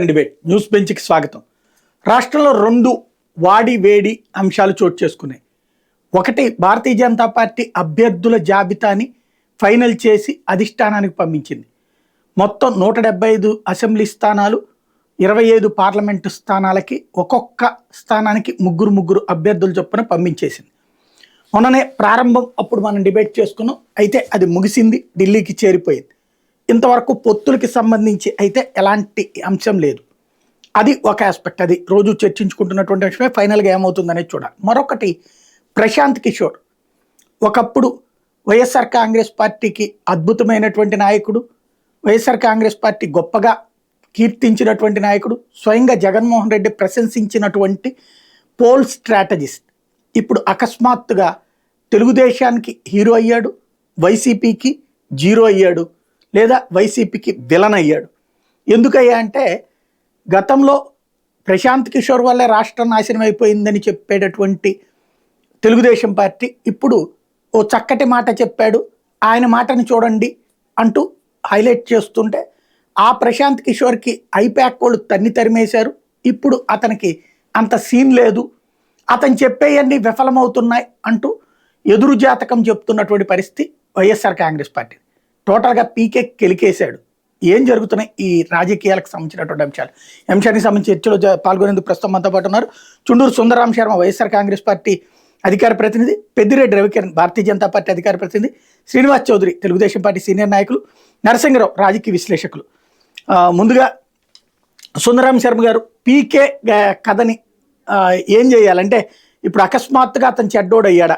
Debate news బెంచ్కి స్వాగతం. రాష్ట్రంలో రెండు వాడి వేడి అంశాలు చోటు చేసుకున్నాయి. ఒకటి, భారతీయ జనతా పార్టీ అభ్యర్థుల జాబితాని ఫైనల్ చేసి అధిష్టానానికి పంపించింది. మొత్తం 175 అసెంబ్లీ స్థానాలు, 25 పార్లమెంటు స్థానాలకి ఒక్కొక్క స్థానానికి ముగ్గురు అభ్యర్థులు చొప్పున పంపించేసింది. మొన్ననే ప్రారంభం అప్పుడు మనం డిబేట్ చేసుకున్నాం. అయితే అది ముగిసింది, ఢిల్లీకి చేరిపోయింది. ఇంతవరకు పొత్తులకి సంబంధించి అయితే ఎలాంటి అంశం లేదు. అది ఒక ఆస్పెక్ట్, అది రోజు చర్చించుకుంటున్నటువంటి అంశమే. ఫైనల్గా ఏమవుతుందనేది చూడాలి. మరొకటి, ప్రశాంత్ కిషోర్ ఒకప్పుడు వైఎస్ఆర్ కాంగ్రెస్ పార్టీకి అద్భుతమైనటువంటి నాయకుడు, వైఎస్ఆర్ కాంగ్రెస్ పార్టీ గొప్పగా కీర్తించినటువంటి నాయకుడు, స్వయంగా జగన్మోహన్ రెడ్డి ప్రశంసించినటువంటి పోల్ స్ట్రాటజిస్ట్. ఇప్పుడు అకస్మాత్తుగా తెలుగుదేశానికి హీరో అయ్యాడు, వైసీపీకి జీరో అయ్యాడు, లేదా వైసీపీకి విలన్ అయ్యాడు. ఎందుకయ్యా అంటే, గతంలో ప్రశాంత్ కిషోర్ వల్లే రాష్ట్రం నాశనం అయిపోయిందని చెప్పేటటువంటి తెలుగుదేశం పార్టీ ఇప్పుడు ఓ చక్కటి మాట చెప్పాడు, ఆయన మాటని చూడండి అంటూ హైలైట్ చేస్తుంటే, ఆ ప్రశాంత్ కిషోర్కి ఐప్యాక్ వాళ్ళు తరిమేశారు. ఇప్పుడు అతనికి అంత సీన్ లేదు, అతను చెప్పేయన్నీ విఫలమవుతున్నాయి అంటూ ఎదురు జాతకం చెప్తున్నటువంటి పరిస్థితి వైఎస్ఆర్ కాంగ్రెస్ పార్టీ. టోటల్గా పీకే కెలికేశాడు. ఏం జరుగుతున్నాయి ఈ రాజకీయాలకు సంబంధించినటువంటి అంశానికి సంబంధించి చర్చలో పాల్గొనేందుకు ప్రస్తుతం మనతో పాటు ఉన్నారు చుండూరు సుందరరాం శర్మ, వైఎస్ఆర్ కాంగ్రెస్ పార్టీ అధికార ప్రతినిధి, పెద్దిరెడ్డి రవికిరణ్, భారతీయ జనతా పార్టీ అధికార ప్రతినిధి, శ్రీనివాస్ చౌదరి, తెలుగుదేశం పార్టీ సీనియర్ నాయకులు, నరసింహరావు, రాజకీయ విశ్లేషకులు. ముందుగా సుందరరాం శర్మ గారు, పీకే కథని ఏం చేయాలంటే, ఇప్పుడు అకస్మాత్తుగా అతను చెడ్డోడు అయ్యాడా?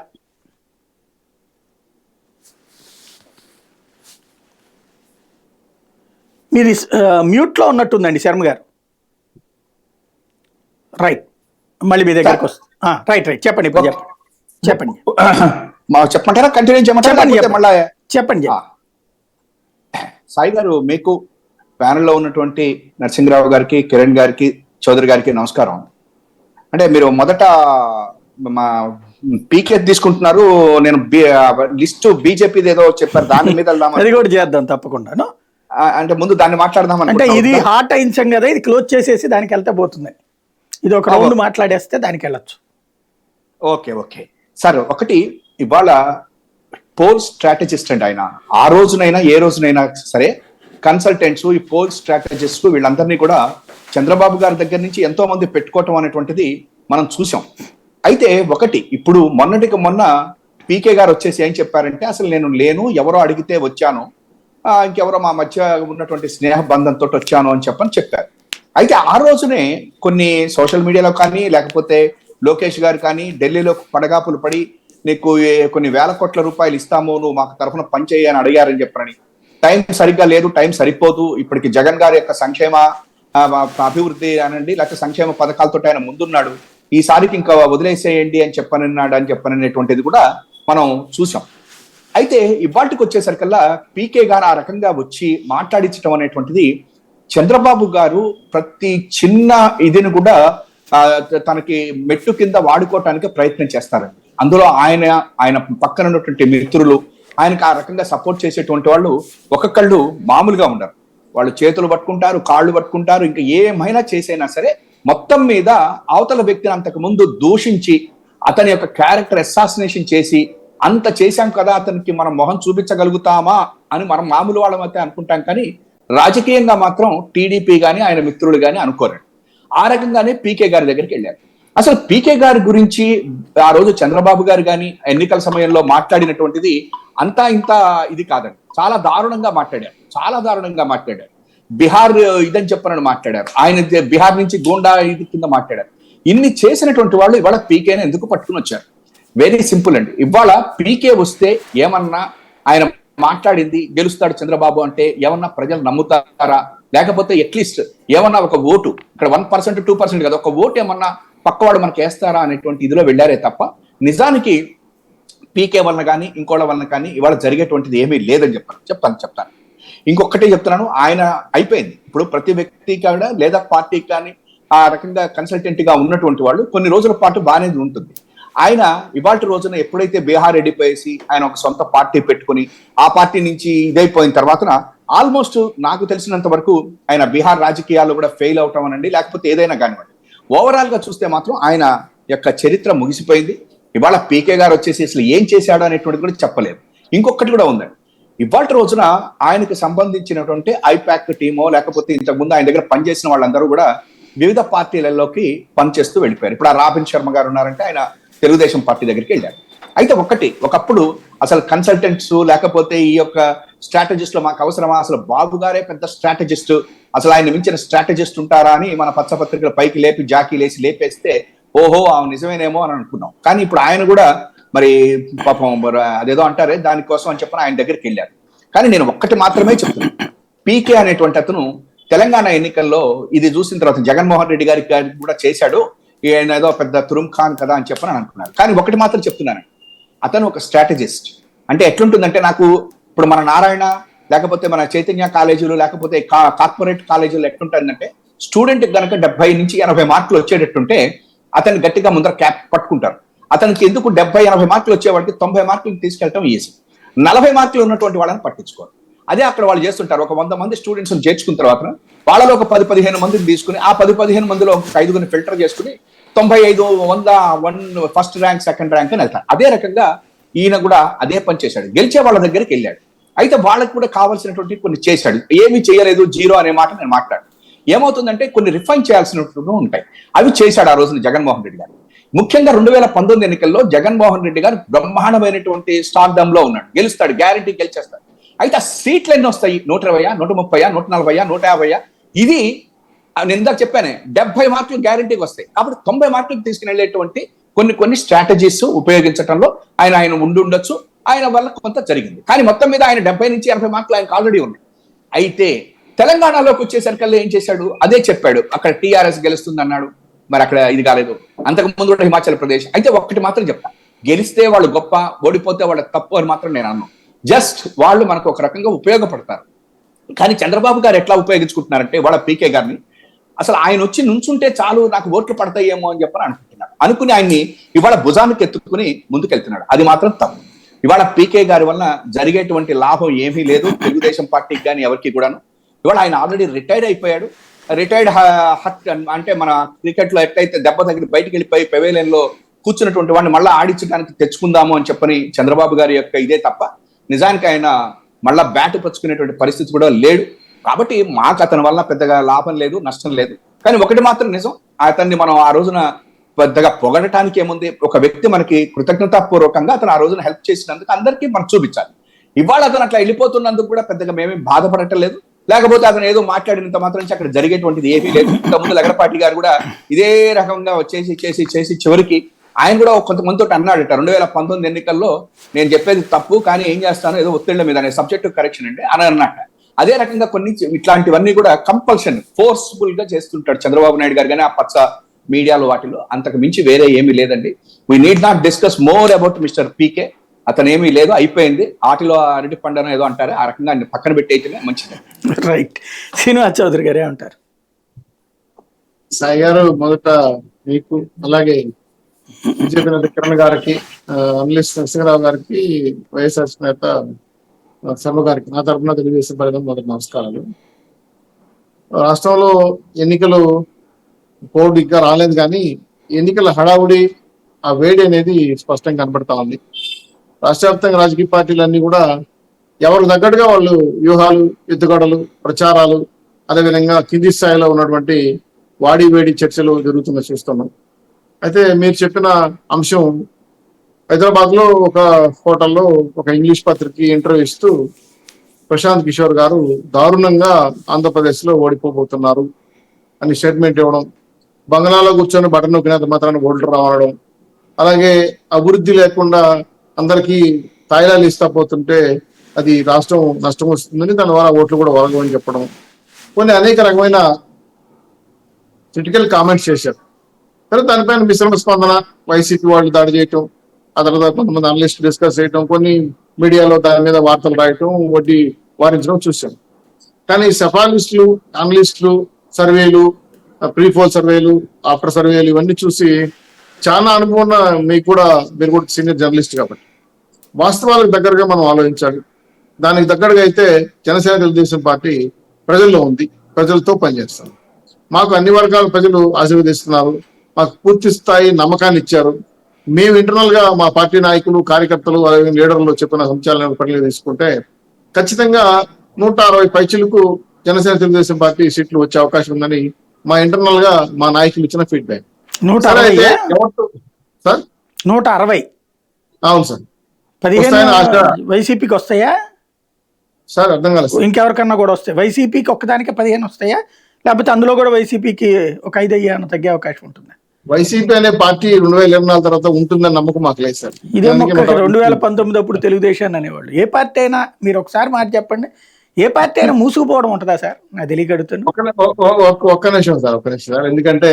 మీరు మ్యూట్లో ఉన్నట్టుందండి శర్మ గారు. రైట్, మళ్ళీ మీ దగ్గరకు వస్తుంది. రైట్ చెప్పండి, ఇప్పుడు చెప్పండి. చెప్పమంటారా, కంటిన్యూ చేయమంటారా? చెప్పండి. సాయి గారు, మీకు ప్యానెల్లో ఉన్నటువంటి నరసింహరావు గారికి, కిరణ్ గారికి, చౌదరి గారికి నమస్కారం. అంటే మీరు మొదట మా పీకే తీసుకుంటున్నారు, నేను లిస్టు బీజేపీది ఏదో చెప్పారు, దాని మీద అది కూడా చేద్దాం తప్పకుండా. అంటే ముందు దాన్ని మాట్లాడదాం అంటే ఇది హాట్ అయించాం కదా, ఇది క్లోజ్ చేసేసి దానికి వెళ్తే పోతుంది. ఇది ఒక రౌండ్ మాట్లాడేస్తే దానికి వెళ్ళచ్చు. ఓకే సార్, ఒకటి, ఇవాళ పోల్ స్ట్రాటజిస్ట్ అండి ఆయన. ఆ రోజునైనా ఏ రోజునైనా సరే కన్సల్టెంట్స్, ఈ పోల్ స్ట్రాటజిస్ట్ వీళ్ళందరినీ కూడా చంద్రబాబు గారి దగ్గర నుంచి ఎంతో మంది పెట్టుకోవటం అనేటువంటిది మనం చూసాం. అయితే ఒకటి, ఇప్పుడు మొన్నటికి మొన్న పీకే గారు వచ్చేసి ఏం చెప్పారంటే, అసలు నేను లేను, ఎవరో అడిగితే వచ్చాను, ఇంకెవరో మా మధ్య ఉన్నటువంటి స్నేహ బంధంతో వచ్చాను అని చెప్పారు. అయితే ఆ రోజునే కొన్ని సోషల్ మీడియాలో కానీ, లేకపోతే లోకేష్ గారు కానీ ఢిల్లీలో పడగాపులు పడి, నీకు కొన్ని వేల కోట్ల రూపాయలు ఇస్తాము, నువ్వు మాకు తరఫున పనిచేయ అని అడిగారని చెప్పారని. టైం సరిగ్గా లేదు, టైం సరిపోదు, ఇప్పటికి జగన్ గారి యొక్క సంక్షేమ అభివృద్ధి అనండి, లేకపోతే సంక్షేమ పథకాలతో ఆయన ముందున్నాడు, ఈసారికి ఇంకా వదిలేసేయండి అని చెప్పననేటువంటిది కూడా మనం చూసాం. అయితే ఇవాటికి వచ్చేసరికల్లా పీకే గారు ఆ రకంగా వచ్చి మాట్లాడించడం అనేటువంటిది, చంద్రబాబు గారు ప్రతి చిన్న ఇదిని కూడా తనకి మెట్టు కింద వాడుకోవటానికి ప్రయత్నం చేస్తారండి. అందులో ఆయన పక్కన ఉన్నటువంటి మిత్రులు, ఆయనకు ఆ రకంగా సపోర్ట్ చేసేటువంటి వాళ్ళు ఒక్కొక్కళ్ళు మామూలుగా ఉండరు. వాళ్ళు చేతులు పట్టుకుంటారు, కాళ్ళు పట్టుకుంటారు, ఇంకా ఏమైనా చేసైనా సరే మొత్తం మీద అవతల వ్యక్తిని అంతకు ముందు దూషించి అతని యొక్క క్యారెక్టర్ అసాసినేషన్ చేసి, అంత చేశాం కదా అతనికి మనం మొహం చూపించగలుగుతామా అని మనం మామూలు వాళ్ళమైతే అనుకుంటాం, కానీ రాజకీయంగా మాత్రం టీడీపీ కానీ ఆయన మిత్రులు కానీ అనుకోరండి. ఆ రకంగానే పీకే గారి దగ్గరికి వెళ్ళారు. అసలు పీకే గారి గురించి ఆ రోజు చంద్రబాబు గారు కానీ ఎన్నికల సమయంలో మాట్లాడినటువంటిది అంతా ఇంత ఇది కాదండి. చాలా దారుణంగా మాట్లాడారు. బీహార్ ఇదని చెప్పనని మాట్లాడారు. ఆయన బీహార్ నుంచి గూండా ఇది కింద మాట్లాడారు. ఇన్ని చేసినటువంటి వాళ్ళు ఇవాళ పీకేని ఎందుకు పట్టుకుని వచ్చారు? వెరీ సింపుల్ అండి. ఇవాళ పీకే వస్తే ఏమన్నా ఆయన మాట్లాడింది గెలుస్తాడు చంద్రబాబు అంటే ఏమన్నా ప్రజలు నమ్ముతారా? లేకపోతే అట్లీస్ట్ ఏమన్నా ఒక ఓటు, ఇక్కడ 1% 2% కదా, ఒక ఓటు ఏమన్నా పక్కవాడు మనకు వేస్తారా అనేటువంటి ఇదిలో వెళ్ళారే తప్ప, నిజానికి పీకే వలన కానీ ఇంకోళ్ళ వలన కానీ ఇవాళ జరిగేటువంటిది ఏమీ లేదని చెప్తాను. ఇంకొకటే చెప్తున్నాను, ఆయన అయిపోయింది. ఇప్పుడు ప్రతి వ్యక్తికి కూడా లేదా పార్టీకి కానీ ఆ రకంగా కన్సల్టెంట్ గా ఉన్నటువంటి వాళ్ళు కొన్ని రోజుల పాటు బాగానే ఉంటుంది. ఆయన ఇవాళ రోజున ఎప్పుడైతే బీహార్ వెళ్ళిపోయేసి ఆయన ఒక సొంత పార్టీ పెట్టుకుని ఆ పార్టీ నుంచి ఇదైపోయిన తర్వాత ఆల్మోస్ట్ నాకు తెలిసినంత వరకు ఆయన బీహార్ రాజకీయాల్లో కూడా ఫెయిల్ అవటం అనండి, లేకపోతే ఏదైనా కానివ్వండి, ఓవరాల్ గా చూస్తే మాత్రం ఆయన యొక్క చరిత్ర ముగిసిపోయింది. ఇవాళ పీకే గారు వచ్చేసి అసలు ఏం చేశాడు అనేటువంటిది కూడా చెప్పలేదు. ఇంకొకటి కూడా ఉందండి, ఇవాళ రోజున ఆయనకు సంబంధించినటువంటి ఐపాక్ టీమో లేకపోతే ఇంతకుముందు ఆయన దగ్గర పనిచేసిన వాళ్ళందరూ కూడా వివిధ పార్టీలలోకి పనిచేస్తూ వెళ్ళిపోయారు. ఇప్పుడు ఆ రాబిన్ శర్మ గారు ఉన్నారంటే ఆయన తెలుగుదేశం పార్టీ దగ్గరికి వెళ్ళారు. అయితే ఒకప్పుడు అసలు కన్సల్టెంట్స్ లేకపోతే ఈ యొక్క స్ట్రాటజిస్టులు మాకు అవసరమా, అసలు బాబు గారే పెద్ద స్ట్రాటజిస్ట్, అసలు ఆయన మించిన స్ట్రాటజిస్ట్ ఉంటారా అని మన పచ్చపత్రికల పైకి లేపి జాకీ లేపేస్తే ఓహో నిజమేనేమో అని అనుకున్నాం. కానీ ఇప్పుడు ఆయన కూడా మరి పాపం అదేదో అంటారే దానికోసం అని చెప్పని ఆయన దగ్గరికి వెళ్ళారు. కానీ నేను ఒక్కటి మాత్రమే చెప్తున్నాను, పీకే అనేటువంటి అతను తెలంగాణ ఎన్నికల్లో ఇది చూసిన తర్వాత జగన్మోహన్ రెడ్డి గారికి కూడా చేశాడు, ఈయన ఏదో పెద్ద తురుమ్ ఖాన్ కదా అని చెప్పని అనుకున్నారు. కానీ ఒకటి మాత్రం చెప్తున్నాను, అతను ఒక స్ట్రాటజిస్ట్. అంటే ఎట్లుంటుందంటే, నాకు ఇప్పుడు మన నారాయణ లేకపోతే మన చైతన్య కాలేజీలు లేకపోతే కార్పొరేట్ కాలేజీలు ఎట్లుంటుందంటే, స్టూడెంట్ కనుక 70 నుంచి 80 మార్కులు వచ్చేటట్టుంటే అతన్ని గట్టిగా ముందర క్యాప్ పట్టుకుంటారు. అతనికి ఎందుకు 70-80 మార్కులు వచ్చేవాడికి 90 మార్కులు తీసుకెళ్ళటం ఈజీ, 40 మార్కులు ఉన్నటువంటి వాళ్ళని పట్టించుకోరు. అదే అక్కడ వాళ్ళు చేస్తుంటారు. ఒక 100 మంది స్టూడెంట్స్ చేర్చుకున్న తర్వాత వాళ్ళలో ఒక 10-15 మందిని తీసుకుని ఆ 10-15 మందిలో ఒక 5గురిని ఫిల్టర్ చేసుకుని 95, 100 ఫస్ట్ ర్యాంక్ సెకండ్ ర్యాంక్ అని వెళ్తారు. అదే రకంగా ఈయన కూడా అదే పని చేశాడు, గెలిచే వాళ్ళ దగ్గరికి వెళ్ళాడు. అయితే వాళ్ళకి కూడా కావాల్సినటువంటి కొన్ని చేశాడు, ఏమీ చేయలేదు, 0 అనే మాట నేను మాట్లాడు. ఏమవుతుందంటే కొన్ని రిఫైన్ చేయాల్సినటువంటి ఉంటాయి, అవి చేశాడు ఆ రోజున జగన్మోహన్ రెడ్డి గారు. ముఖ్యంగా 2019 ఎన్నికల్లో జగన్మోహన్ రెడ్డి గారు బ్రహ్మాండమైనటువంటి స్టార్డమ్ లో ఉన్నాడు, గెలుస్తాడు, గ్యారంటీ గెలిచేస్తాడు. అయితే ఆ సీట్లు ఎన్ని వస్తాయి, 120, 130, 140, 150, ఇది నేను ఇందాక చెప్పానే 70 మార్కులు గ్యారంటీకి వస్తాయి. కాబట్టి 90 మార్కులకు తీసుకుని వెళ్ళేటువంటి కొన్ని స్ట్రాటజీస్ ఉపయోగించడంలో ఆయన ఉండొచ్చు, ఆయన వల్ల కొంత జరిగింది. కానీ మొత్తం మీద ఆయన 70 నుంచి 80 మార్కులు ఆయనకు ఆల్రెడీ ఉన్నాయి. అయితే తెలంగాణలోకి వచ్చేసరికల్లా ఏం చేశాడు, అదే చెప్పాడు, అక్కడ టీఆర్ఎస్ గెలుస్తుంది అన్నాడు, మరి అక్కడ ఇది కాలేదు. అంతకు ముందు కూడా హిమాచల్ ప్రదేశ్. అయితే ఒకటి మాత్రం చెప్తా, గెలిస్తే వాళ్ళు గొప్ప, ఓడిపోతే వాళ్ళ తప్పు అని మాత్రం నేను అన్నాను. జస్ట్ వాళ్ళు మనకు ఒక రకంగా ఉపయోగపడతారు. కానీ చంద్రబాబు గారు ఎట్లా ఉపయోగించుకుంటున్నారంటే వాళ్ళ పీకే గారిని, అసలు ఆయన వచ్చి నుంచుంటే చాలు నాకు ఓట్లు పడతాయేమో అని చెప్పని అనుకుంటున్నాడు. అనుకుని ఆయన్ని ఇవాళ భుజానికి ఎత్తుకుని ముందుకెళ్తున్నాడు. అది మాత్రం తప్పు. ఇవాళ పీకే గారి వల్ల జరిగేటువంటి లాభం ఏమీ లేదు తెలుగుదేశం పార్టీకి కానీ ఎవరికి కూడాను. ఇవాళ ఆయన ఆల్రెడీ రిటైర్డ్ అయిపోయాడు. రిటైర్డ్ హట్ అంటే మన క్రికెట్ లో ఎట్లయితే దెబ్బ తగిలి బయటికి వెళ్ళిపోయి పెవేలియన్ లో కూర్చున్నటువంటి వాడిని మళ్ళీ ఆడించడానికి తెచ్చుకుందాము అని చెప్పని చంద్రబాబు గారి యొక్క ఇదే తప్ప నిజానికి ఆయన మళ్ళా బ్యాట్ పచ్చుకునేటువంటి పరిస్థితి కూడా లేడు. కాబట్టి మాకు అతని వల్ల పెద్దగా లాభం లేదు, నష్టం లేదు. కానీ ఒకటి మాత్రం నిజం, అతన్ని మనం ఆ రోజున పెద్దగా పొగడటానికి ఏముంది, ఒక వ్యక్తి మనకి కృతజ్ఞతాపూర్వకంగా అతను ఆ రోజున హెల్ప్ చేసినందుకు అందరికీ మనం చూపించాలి. ఇవాళ అతను అట్లా వెళ్ళిపోతున్నందుకు కూడా పెద్దగా మేమేం బాధపడటం లేదు. లేకపోతే అతను ఏదో మాట్లాడినంత మాత్రం నుంచి అక్కడ జరిగేటువంటిది ఏమీ లేదు. ఇంతకుముందు లగడపాటి గారు కూడా ఇదే రకంగా చేసి చివరికి ఆయన కూడా కొంతమందితో అన్నాడట 2019 ఎన్నికల్లో నేను చెప్పేది తప్పు కానీ ఏం చేస్తాను ఏదో ఒత్తిళ్ల మీద అనే సబ్జెక్టు కరెక్షన్ అండి అని అన్నట్ట. అదే రకంగా కొన్ని ఇట్లాంటివన్నీ కూడా కంపల్షన్ ఫోర్స్ఫుల్ గా చేస్తుంటాడు చంద్రబాబు నాయుడు గారు. కానీ ఆ పచ్చ మీడియాలో వాటిలో అంతకు మించి వేరే ఏమీ లేదండి. We need not discuss more about mister PK. అతను ఏమీ లేదు, అయిపోయింది. ఆటిలో అరటి పండుగ ఏదో అంటారు, ఆ రకంగా ఆయన పక్కన పెట్టేయటమే మంచిది. రైట్. శ్రీనివాస్ చౌదరి గారే ఉంటారు. సాయి గారు, మొదట మీకు అలాగే బీజేపీ నేత కిరణ్ గారికి, అనలిస్ట్ నరసింహరావు గారికి, వైఎస్ఆర్ నేత శర్మ గారికి నా తరఫున తెలుగుదేశం పరిధం మొదటి నమస్కారాలు. రాష్ట్రంలో ఎన్నికలు కోడ్ ఇంకా రాలేదు కానీ ఎన్నికల హడావుడి ఆ వేడి అనేది స్పష్టంగా కనబడతా ఉంది. రాష్ట్ర వ్యాప్తంగా రాజకీయ పార్టీలన్నీ కూడా ఎవరు తగ్గట్టుగా వాళ్ళు వ్యూహాలు, ఎత్తుగడలు, ప్రచారాలు, అదేవిధంగా కింది స్థాయిలో ఉన్నటువంటి వాడి వేడి చర్చలు జరుగుతున్న చూస్తున్నాం. అయితే మీరు చెప్పిన అంశం, హైదరాబాద్ లో ఒక హోటల్లో ఒక ఇంగ్లీష్ పత్రికకి ఇంటర్వ్యూ ఇస్తూ ప్రశాంత్ కిషోర్ గారు దారుణంగా ఆంధ్రప్రదేశ్ లో ఓడిపోబోతున్నారు అని స్టేట్మెంట్ ఇవ్వడం, బంగ్లాలో కూర్చొని బటన్ నొక్కినంత మాత్రాన్ని ఓట్లు రావడం, అలాగే అభివృద్ధి లేకుండా అందరికీ తాయిలాలు ఇస్తా పోతుంటే అది రాష్ట్రం నష్టం వస్తుందని దాని ద్వారా ఓట్లు కూడా వరగవని చెప్పడం, కొన్ని అనేక రకమైన క్రిటికల్ కామెంట్స్ చేశారు. తర్వాత దానిపైన మిశ్రమ స్పందన, వైసీపీ వాళ్ళు దాడి చేయటం, ఆ తర్వాత కొంతమంది అనలిస్ట్ డిస్కస్ చేయటం, కొన్ని మీడియాలో దాని మీద వార్తలు రాయటం, వడ్డీ వారించడం చూసాం. కానీ సెఫాలిస్టులు, అనలిస్టులు, సర్వేలు, ప్రీపోల్ సర్వేలు, ఆఫ్టర్ సర్వేలు ఇవన్నీ చూసి చాలా అనుభవం ఉన్న మీకు కూడా, మీరు కూడా సీనియర్ జర్నలిస్ట్ కాబట్టి వాస్తవాలకు దగ్గరగా మనం ఆలోచించాలి. దానికి దగ్గరగా అయితే జనసేన తెలుగుదేశం పార్టీ ప్రజల్లో ఉంది, ప్రజలతో పనిచేస్తారు. మాకు అన్ని వర్గాల ప్రజలు ఆశీర్వదిస్తున్నారు, మాకు పూర్తి స్థాయి నమ్మకాన్ని ఇచ్చారు. మేము ఇంటర్నల్ గా మా పార్టీ నాయకులు, కార్యకర్తలు, అలాగే లీడర్లు చెప్పిన సంచాలన పరిణామాలు తీసుకుంటే ఖచ్చితంగా 160 పైచిలకు జనసేన తెలుగుదేశం పార్టీ సీట్లు వచ్చే అవకాశం ఉందని మా ఇంటర్నల్ గా మా నాయకులు ఇచ్చిన ఫీడ్బ్యాక్. 160 సార్ 160 అవును సార్. 15 వైసీపీకి వస్తాయా సార్ అర్థం కాలేదు సార్. ఇంకెవరికన్నా కూడా వస్తాయి? వైసీపీకి ఒక్కదానికి 15 వస్తాయా, లేకపోతే అందులో కూడా వైసీపీకి ఒక 5 అయ్యాను తగ్గే అవకాశం ఉంటుంది? వైసీపీ అనే పార్టీ 2024 తర్వాత ఉంటుందని నమ్మకం మాకు లేదు సార్. ఇదే మొక్క 2019 అప్పుడు తెలుగుదేశాన్ని అనేవాళ్ళు. ఏ పార్టీ అయినా మీరు ఒకసారి మాట చెప్పండి, ఏ పార్టీ అయినా మూసుకుపోవడం ఉంటుందా సార్? నాకు తెలియగడుగుతాను. ఒక్క నిమిషం సార్. ఎందుకంటే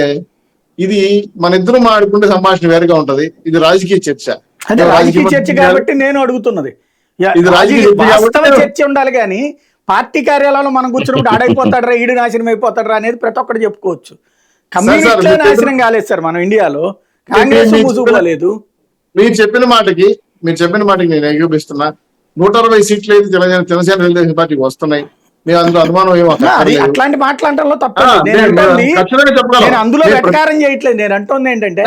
ఇది మన ఇద్దరు మాట్లాడుకుంటే సంభాషణ వేరుగా ఉంటది, ఇది రాజకీయ చర్చ. అదే రాజకీయ చర్చ కాబట్టి నేను అడుగుతున్నది. వాస్తవ చర్చ ఉండాలి కానీ పార్టీ కార్యాలయంలో మనం కూర్చున్నప్పుడు ఆడైపోతాడరా, ఈడు నాశనం అయిపోతాడరా అనేది ప్రతి ఒక్కరు చెప్పుకోవచ్చు. కమ్యూనిస్టులే నాశనం కాలేదు సార్ మన ఇండియాలో, కాంగ్రెస్ మూసుకుపోలేదు. మీరు చెప్పిన మాటకి నేను ఏకీపిస్తున్నా. 160 సీట్లు అయితే జనసేన తెలుగుదేశం పార్టీకి వస్తున్నాయి. మేము అందులో అనుమానం అట్లాంటి మాట్లాడటంలో తప్ప నేను అందులో వెటకారం చేయట్లేదు. నేను అంటుంది ఏంటంటే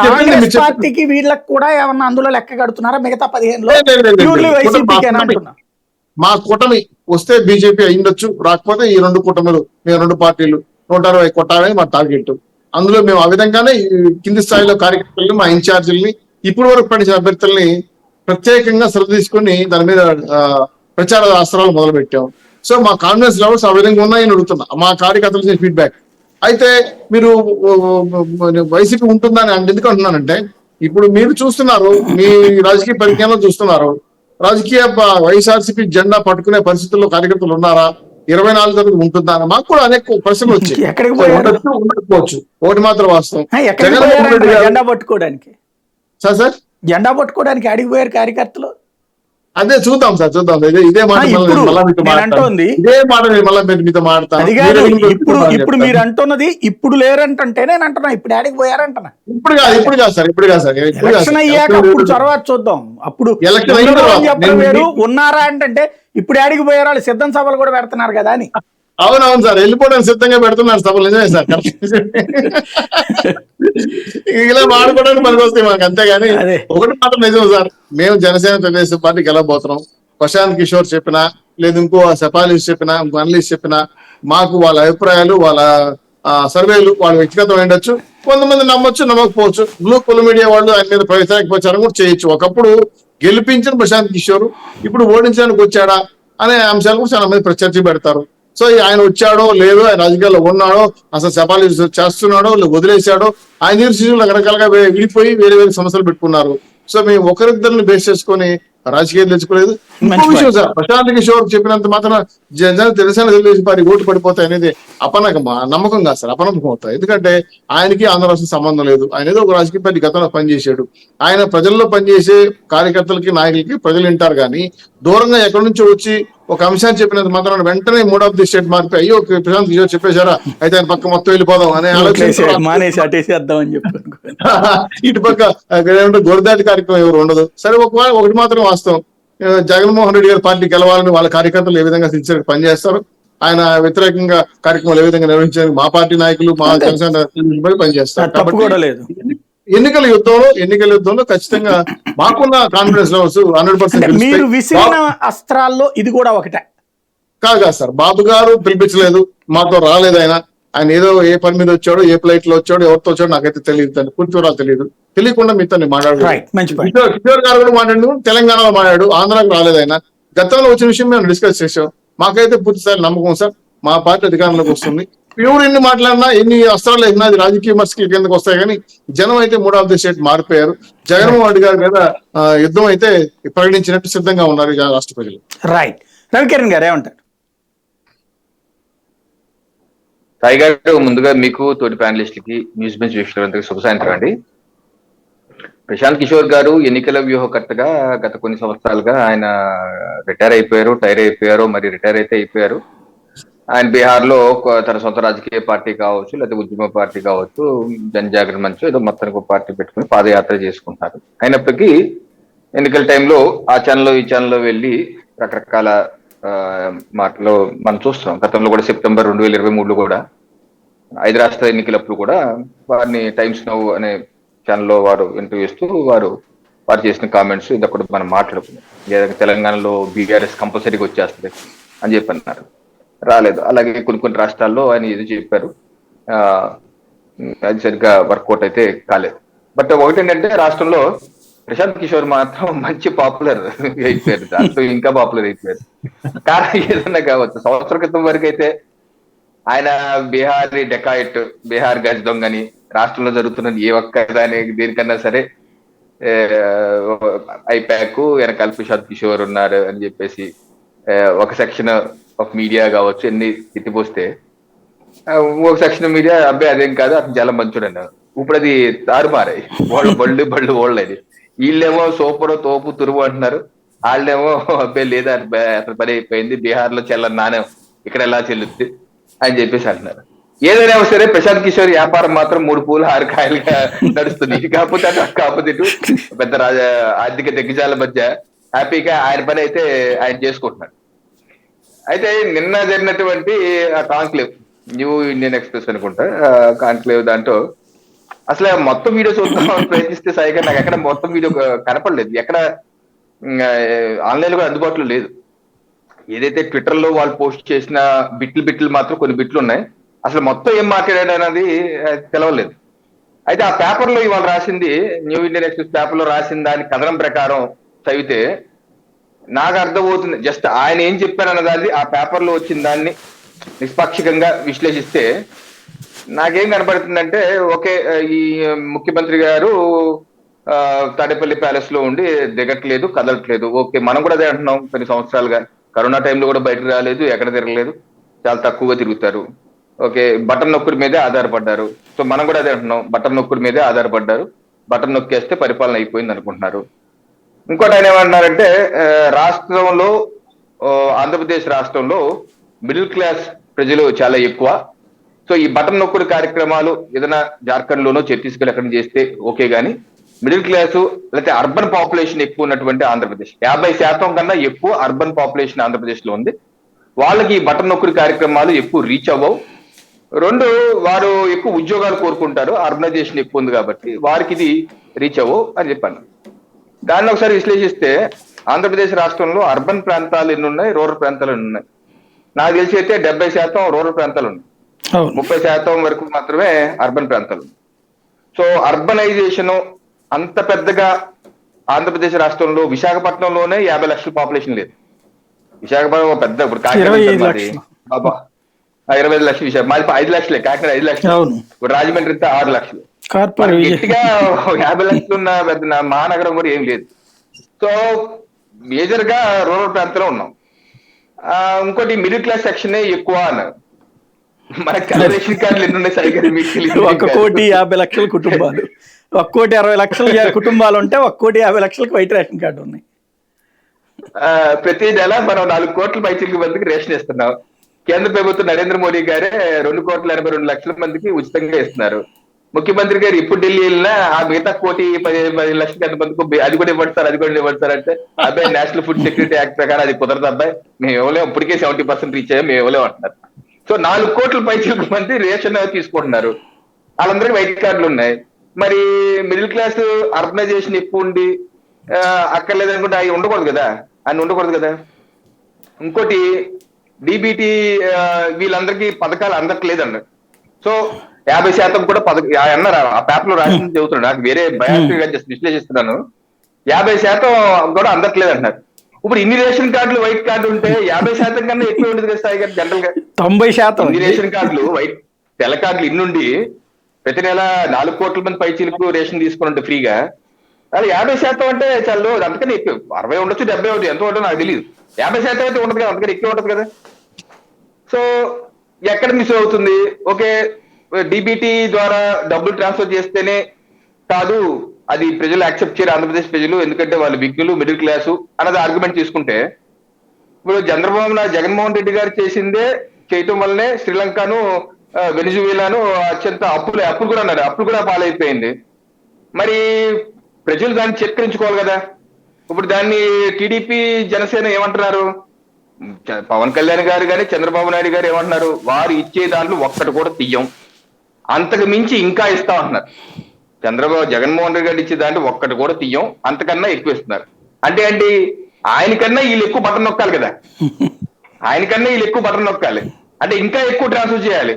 కాంగ్రెస్ పార్టీకి వీళ్ళకి కూడా ఏమన్నా అందులో లెక్క కడుతున్నారా మిగతా 15లో వైసీపీకి అంటున్నా. మా కూటమి వస్తే బీజేపీ అయ్యుండొచ్చు, రాకపోతే ఈ 2 కూటమిలు, మేము 2 పార్టీలు 160 కొట్టాలని మా టార్గెట్. అందులో మేము ఆ విధంగానే కింది స్థాయిలో కార్యకర్తల్ని, మా ఇన్ఛార్జీలని, ఇప్పుడు వరకు పడిన అభ్యర్థుల్ని ప్రత్యేకంగా శ్రద్ధ తీసుకుని దాని మీద ప్రచార అస్త్రాలు మొదలు పెట్టాం. సో మా కాన్ఫిడెన్స్ లెవెల్స్ ఆ విధంగా ఉన్నాయని అడుగుతున్నా మా కార్యకర్తల ఫీడ్బ్యాక్. అయితే మీరు వైసీపీ ఉంటుందని ఎందుకు అంటున్నానంటే, ఇప్పుడు మీరు చూస్తున్నారు, మీ రాజకీయ పరిజ్ఞానం చూస్తున్నారు, రాజకీయ వైఎస్ఆర్సీపీ జెండా పట్టుకునే పరిస్థితుల్లో కార్యకర్తలు ఉన్నారా, 24 తరగతి ఉంటుందా? మాకు కూడా అనేక ప్రశ్నలు వచ్చాయి. ఉండకపోవచ్చు. ఒకటి మాత్రం వాస్తవం, జెండా పట్టుకోవడానికి జెండా పట్టుకోవడానికి అడిగి పోయారు కార్యకర్తలు. అదే చూద్దాం సార్. ఇదే మాట మీతో మాట్లాడతాను. ఇప్పుడు మీరు అంటున్నది ఇప్పుడు లేరంటే నేను అంటున్నా ఇప్పుడు ఆడికి పోయారంటున్నా. ఇప్పుడు కాదు సార్. ఎలక్షన్ అయ్యాక అప్పుడు చొరవ చూద్దాం. అప్పుడు వేరు ఉన్నారా అంటే ఇప్పుడు ఆడికి పోయారు, వాళ్ళు సిద్ధం సభలు కూడా పెడుతున్నారు కదా అని. అవునవును సార్, వెళ్ళిపోవడానికి సిద్ధంగా పెడుతున్నారు సభలు. నిజమే సార్. ఇలా మాడుకోవడానికి పనికి వస్తాయి మాకు, అంతేగాని ఒకటి మాత్రం నిజం సార్, మేము జనసేన తెలుగుదేశం పార్టీకి వెళ్ళబోతున్నాం. ప్రశాంత్ కిషోర్ చెప్పినా, లేదు ఇంకో సెపాలిస్ట్ చెప్పినా, ఇంకో అనలిస్ట్ చెప్పినా, మాకు వాళ్ళ అభిప్రాయాలు, వాళ్ళ సర్వేలు వాళ్ళ వ్యక్తిగతం ఉండొచ్చు. కొంతమంది నమ్మొచ్చు, నమ్మకపోవచ్చు. బ్లూ కుల మీడియా వాళ్ళు ఆయన మీద వ్యతిరేక ప్రచారం కూడా చేయొచ్చు. ఒకప్పుడు గెలిపించిన ప్రశాంత్ కిషోర్ ఇప్పుడు ఓడించడానికి వచ్చాడా అనే అంశాలు కూడా చాలా మంది చర్చ పెడతారు. సో ఆయన వచ్చాడో లేదో, ఆయన రాజకీయాల్లో ఉన్నాడో, అసలు సవాలు చేస్తున్నాడో వదిలేశాడో, ఆయన శిశువులు రకరకాలుగా విడిపోయి వేరే వేరే సమస్యలు పెట్టుకున్నారు. సో మేము ఒకరిద్దరిని బేస్ చేసుకుని రాజకీయాలు తెచ్చుకోలేదు. ఇంకో విషయం సార్, ప్రశాంత్ కిషోర్ చెప్పినంత మాత్రం జనసేన తెలుగుదేశం పార్టీ ఓటు పడిపోతాయి అనేది నమ్మకం కాదు సార్, అపనమ్మకం అవుతాయి. ఎందుకంటే ఆయనకి ఆంధ్ర రాష్ట్రం సంబంధం లేదు. ఆయన ఏదో ఒక రాజకీయ పార్టీ గతంలో పనిచేశాడు. ఆయన ప్రజల్లో పనిచేసే కార్యకర్తలకి, నాయకులకి ప్రజలు వింటారు. కానీ దూరంగా ఎక్కడి నుంచో వచ్చి ఒక అంశాన్ని చెప్పినంత మాత్రం వెంటనే మూడ్ ఆఫ్ ది స్టేట్ మారిపోయి అయ్యో ప్రశాంత్ కిషోర్ చెప్పేశారా, అయితే ఆయన పక్క మొత్తం వెళ్ళిపోదాం అనే ఆలోచన ఇటు పక్క గొరదాటి కార్యక్రమం ఎవరు ఉండదు. సరే ఒకటి మాత్రం వాస్తవం, జగన్మోహన్ రెడ్డి గారి పార్టీ గెలవాలని వాళ్ళ కార్యకర్తలు ఏ విధంగా సిన్సియర్గా పనిచేస్తారు, ఆయన వ్యతిరేకంగా కార్యక్రమాలు ఏ విధంగా నిర్వహించడానికి మా పార్టీ నాయకులు, మా జనసేన పనిచేస్తారు. కాబట్టి ఎన్నికల యుద్ధంలో ఖచ్చితంగా మాకున్న కాన్ఫిడెన్స్ లెవెల్స్ 100%. మీరు విసిరిన అస్త్రాల్లో ఇది కూడా ఒకటే కాదు సార్. బాబు గారు పిలిపించలేదు, మాతో రాలేదు. ఆయన ఏదో ఏ పని మీద వచ్చాడో, ఏ ఫ్లైట్ లో వచ్చాడో, ఎవరితో వచ్చాడో నాకైతే తెలియదు, పూర్తి వివరాలు తెలియదు. తెలియకుండా మీతో మాట్లాడాడు. కిషోర్ గారు కూడా మాట్లాడు, తెలంగాణలో మాట్లాడు, ఆంధ్రాకు రాలేదు. ఆయన గతంలో వచ్చిన విషయం మేము డిస్కస్ చేసాం. మాకైతే పూర్తిసారి నమ్మకం సార్, మా పార్టీ అధికారంలోకి వస్తుంది. ఎవరు ఎన్ని మాట్లాడినా, ఎన్ని అస్త్రాలు అయినా అది రాజకీయ విమర్శకి కిందకు వస్తాయి. కానీ జనం అయితే మూడ్ ఆఫ్ ది స్టేట్ మారిపోయారు. జగన్మోహన్ రెడ్డి గారి మీద యుద్ధం అయితే ప్రకటించినట్టు సిద్ధంగా ఉన్నారు రాష్ట్ర ప్రజలు. రైట్. రవికిరణ్ గారు ఏమంటారు? సాయి గారు, ముందుగా మీకు, తోటి ప్యానలిస్టులకి, న్యూస్ బెంచ్ వీక్షకులందరికీ శుభ సాయంత్రం అండి. ప్రశాంత్ కిషోర్ గారు ఎన్నికల వ్యూహకర్తగా గత కొన్ని సంవత్సరాలుగా ఆయన రిటైర్ అయిపోయారు, టైర్ అయిపోయారు, మరి రిటైర్ అయితే అయిపోయారు. ఆయన బీహార్ లో తన సొంత రాజకీయ పార్టీ కావచ్చు, లేకపోతే ఉద్యమ పార్టీ కావచ్చు, జనజాగరణ మంచు ఏదో మొత్తానికి ఒక పార్టీ పెట్టుకుని పాదయాత్ర చేసుకుంటారు. అయినప్పటికీ ఎన్నికల టైంలో ఆ ఛానల్లో ఈ ఛానల్లో వెళ్ళి రకరకాల మాటలు మనం చూస్తున్నాం. గతంలో కూడా సెప్టెంబర్ 2023 కూడా 5 రాష్ట్ర ఎన్నికలప్పుడు కూడా వారిని టైమ్స్ నౌ అనే ఛానల్లో వారు ఇంటర్వ్యూ ఇస్తూ వారు చేసిన కామెంట్స్ ఇదొకటి మనం మాట్లాడుకున్నాం. తెలంగాణలో బీఆర్ఎస్ కంపల్సరీగా వచ్చేస్తుంది అని చెప్పి అన్నారు, రాలేదు. అలాగే కొన్ని రాష్ట్రాల్లో ఆయన ఇది చెప్పారు, అది సరిగ్గా వర్కౌట్ అయితే కాలేదు. బట్ ఒకటి ఏంటంటే రాష్ట్రంలో ప్రశాంత్ కిషోర్ మాత్రం మంచి పాపులర్ అయిపోయారు, దాంట్లో ఇంకా పాపులర్ అయిపోయారు. కారణం ఏదన్నా కావచ్చు, సంవత్సరం క్రితం వరకు అయితే ఆయన బీహార్ డెకాయిట్, బీహార్ గజ్ దొంగని, రాష్ట్రంలో జరుగుతున్న ఏ ఒక్క దేనికన్నా సరే ఐపాక్ వెనకాల ప్రశాంత్ కిషోర్ ఉన్నారు అని చెప్పేసి ఒక సెక్షన్ ఆఫ్ మీడియా కావచ్చు ఎన్ని తిట్టిపోస్తే, ఒక సెక్షన్ మీడియా అబ్బాయి అదేం కాదు అతను చాలా మంచోడు అన్నారు. ఇప్పుడు అది తారుమారాయి, బళ్ళు ఓళ్ళు అది. వీళ్ళేమో సూపర్ తోపు తురువు అంటున్నారు, వాళ్ళేమో అబ్బాయి లేదా అతను పని అయిపోయింది, బీహార్ లో చెల్లని నాణ్యం ఇక్కడ ఎలా చెల్లుద్ది అని చెప్పేసి అంటున్నారు. ఏదైనా సరే ప్రశాంత్ కిషోర్ వ్యాపారం మాత్రం 3 పూలు 6 కాయలుగా నడుస్తుంది. కాకపోతే ఇటు పెద్ద ఆర్థిక దిగ్గజాల మధ్య హ్యాపీగా ఆయన పని అయితే ఆయన చేసుకుంటున్నాడు. అయితే నిన్న జరిగినటువంటి ఆ కాన్క్లేవ్, న్యూ ఇండియన్ ఎక్స్ప్రెస్ అనుకుంటా కాన్క్లేవ్, దాంట్లో అసలు మొత్తం వీడియో చూద్దామని ప్రయత్నిస్తే సాయిగా నాకు ఎక్కడ మొత్తం వీడియో కనపడలేదు, ఎక్కడ ఆన్లైన్ కూడా అందుబాటులో లేదు. ఏదైతే ట్విట్టర్ లో వాళ్ళు పోస్ట్ చేసిన బిట్లు మాత్రం కొన్ని బిట్లు ఉన్నాయి, అసలు మొత్తం ఏం మాట్లాడాడు అనేది తెలవలేదు. అయితే ఆ పేపర్ లో ఇవాళ రాసింది, న్యూ ఇండియన్ ఎక్స్ప్రెస్ పేపర్ లో రాసిన దాని కథనం ప్రకారం చదివితే నాకు అర్థమవుతుంది. జస్ట్ ఆయన ఏం చెప్పారన్న దాన్ని ఆ పేపర్ లో వచ్చిన దాన్ని నిష్పాక్షికంగా విశ్లేషిస్తే నాకేం కనపడుతుందంటే, ఓకే ఈ ముఖ్యమంత్రి గారు తాడేపల్లి ప్యాలెస్ లో ఉండి దిగట్లేదు, కదలట్లేదు. ఓకే, మనం కూడా అదే అంటున్నాం కొన్ని సంవత్సరాలుగా. కరోనా టైంలో కూడా బయటకు రాలేదు, ఎక్కడ తిరగలేదు, చాలా తక్కువగా తిరుగుతారు. ఓకే, బటన్ నొక్కుడి మీదే ఆధారపడ్డారు. సో మనం కూడా అదే అంటున్నాం, బటన్ నొక్కుడి మీదే ఆధారపడ్డారు, బటన్ నొక్కేస్తే పరిపాలన అయిపోయింది అనుకుంటున్నారు. ఇంకోటి ఆయన ఏమంటున్నారంటే, రాష్ట్రంలో ఆంధ్రప్రదేశ్ రాష్ట్రంలో మిడిల్ క్లాస్ ప్రజలు చాలా ఎక్కువ. సో ఈ బటన్ నొక్కుడు కార్యక్రమాలు ఏదైనా జార్ఖండ్ లోనో ఛత్తీస్గఢ్ ఎక్కడ చేస్తే ఓకే, గానీ మిడిల్ క్లాసు లేకపోతే అర్బన్ పాపులేషన్ ఎక్కువ ఉన్నటువంటి ఆంధ్రప్రదేశ్, 50% కన్నా ఎక్కువ అర్బన్ పాపులేషన్ ఆంధ్రప్రదేశ్ లో ఉంది. వాళ్ళకి ఈ బటన్ నొక్కుడు కార్యక్రమాలు ఎక్కువ రీచ్ అవ్వవు. 2, వారు ఎక్కువ ఉద్యోగాలు కోరుకుంటారు, అర్బనైజేషన్ ఎక్కువ ఉంది కాబట్టి వారికి ఇది రీచ్ అవ్వవు అని చెప్పాను. దాన్ని ఒకసారి విశ్లేషిస్తే ఆంధ్రప్రదేశ్ రాష్ట్రంలో అర్బన్ ప్రాంతాలు ఎన్ని ఉన్నాయి, రూరల్ ప్రాంతాలు ఎన్ని ఉన్నాయి? నాకు తెలిసి అయితే 70% రూరల్ ప్రాంతాలు ఉన్నాయి, 30% వరకు మాత్రమే అర్బన్ ప్రాంతాలు. సో అర్బనైజేషన్ అంత పెద్దగా ఆంధ్రప్రదేశ్ రాష్ట్రంలో విశాఖపట్నంలోనే 50 లక్షల పాపులేషన్ లేదు. విశాఖపట్నం పెద్ద, ఇప్పుడు కాకినాడ 25 లక్షలు, విశాఖ మాది 5 లక్షలే, కాకినాడ 5 లక్షలు, ఇప్పుడు రాజమండ్రి 6 లక్షలు, గట్టిగా 50 లక్షలు ఉన్న పెద్ద మహానగరం కూడా ఏం లేదు. సో మేజర్ గా రూరల్ ప్రాంతంలో ఉన్నాం. ఇంకోటి మిడిల్ క్లాస్ సెక్షన్ ఎక్కువ అన్నారు. మనకి రేషన్ కార్డులు ఎన్ని ఉన్నాయి సరిగ్గా మీకు తెలియదు. 1,50,00,000 కుటుంబాలు, 1,60,00,000 కుటుంబాలు ఉంటే 1,50,00,000 వైట్ రేషన్ కార్డు ఉన్నాయి. ప్రతి నెల మనం 4 కోట్ల పైచిలకు మందికి రేషన్ ఇస్తున్నాం. కేంద్ర ప్రభుత్వం నరేంద్ర మోడీ గారే 2,82,00,000 మందికి ఉచితంగా ఇస్తున్నారు. ముఖ్యమంత్రి గారు ఇప్పుడు ఢిల్లీ వెళ్ళినా ఆ మిగతా 1,10,15,00,000 ఎంతమందికి అది కూడా ఇవ్వండి సార్, అది కూడా ఇవ్వండి సార్ అంటే, అబ్బాయి నేషనల్ ఫుడ్ సెక్యూరిటీ యాక్ట్ ప్రకారం అది కుదరదు అబ్బాయి, మేము ఇవ్వలేము, ఇప్పటికే 70% రీచ్ అయ్యాం, మేము ఇవ్వలేము అంటున్నారు. సో 4 కోట్ల పైచిలకు మంది రేషన్ తీసుకుంటున్నారు, వాళ్ళందరికీ వైట్ కార్డులు ఉన్నాయి. మరి మిడిల్ క్లాస్ అర్బనైజేషన్ ఎక్కువ ఉండి అక్కర్లేదు అనుకుంటే అవి ఉండకూడదు కదా, అని ఉండకూడదు కదా. ఇంకోటి డిబిటీ వీళ్ళందరికీ పథకాలు అందట్లేదండి. సో 50% కూడా అన్నారు, ఆ పేపర్ లో రాసి చెబుతున్నాడు, నాకు వేరే బయాలజీగా జస్ట్ విశ్లేషిస్తున్నాను. 50% కూడా అందట్లేదు అంటున్నారు. ఇప్పుడు ఇన్ని రేషన్ కార్డులు వైట్ కార్డు ఉంటే 50% కన్నా ఎక్కువ ఉంటుంది కదా స్థాయి గారు. జనరల్ గా 90% ఇన్ని రేషన్ కార్డులు వైట్ తెల్ల కార్డులు ఇన్నుండి ప్రతి నెల 4 కోట్ల మంది పైచీలకు రేషన్ తీసుకుని ఉంటే ఫ్రీగా, అలా 50% అంటే చాలు, అందుకని ఎక్కువ 60 ఉండొచ్చు, 70 ఉండదు, ఎంత ఉంటుందో నాకు తెలియదు. 50% అయితే ఉండదు కదా, అందుకని ఎక్కువ ఉంటుంది కదా. సో ఎక్కడ మిస్ అవుతుంది? ఓకే, డిబిటీ ద్వారా డబ్బులు ట్రాన్స్ఫర్ చేస్తేనే కాదు, అది ప్రజలు యాక్సెప్ట్ చేయరు ఆంధ్రప్రదేశ్ ప్రజలు, ఎందుకంటే వాళ్ళు విజ్ఞులు మిడిల్ క్లాసు అన్నది ఆర్గ్యుమెంట్ తీసుకుంటే, ఇప్పుడు జగన్మోహన్ రెడ్డి గారు చేసిందే చేయటం వల్లనే శ్రీలంకను వెనిజువేలాను అత్యంత అప్పులు కూడా అన్నారు, అప్పులు కూడా పాలైపోయింది. మరి ప్రజలు దాన్ని చిత్కరించుకోవాలి కదా. ఇప్పుడు దాన్ని టీడీపీ జనసేన ఏమంటున్నారు, పవన్ కళ్యాణ్ గారు కానీ చంద్రబాబు నాయుడు గారు ఏమంటున్నారు, వారు ఇచ్చే దాంట్లో ఒక్కటి కూడా తీయం, అంతకు మించి ఇంకా ఇస్తా అంటున్నారు. జగన్మోహన్ రెడ్డి గారు ఇచ్చే దాంట్లో ఒక్కటి కూడా తీయం, అంతకన్నా ఎక్కువ ఇస్తున్నారు. అంటే ఏంటి, ఆయనకన్నా వీళ్ళు ఎక్కువ బటన్ నొక్కాలి కదా, ఆయనకన్నా వీళ్ళు ఎక్కువ బటన్ నొక్కాలి అంటే ఇంకా ఎక్కువ ట్రాన్స్ఫర్ చేయాలి.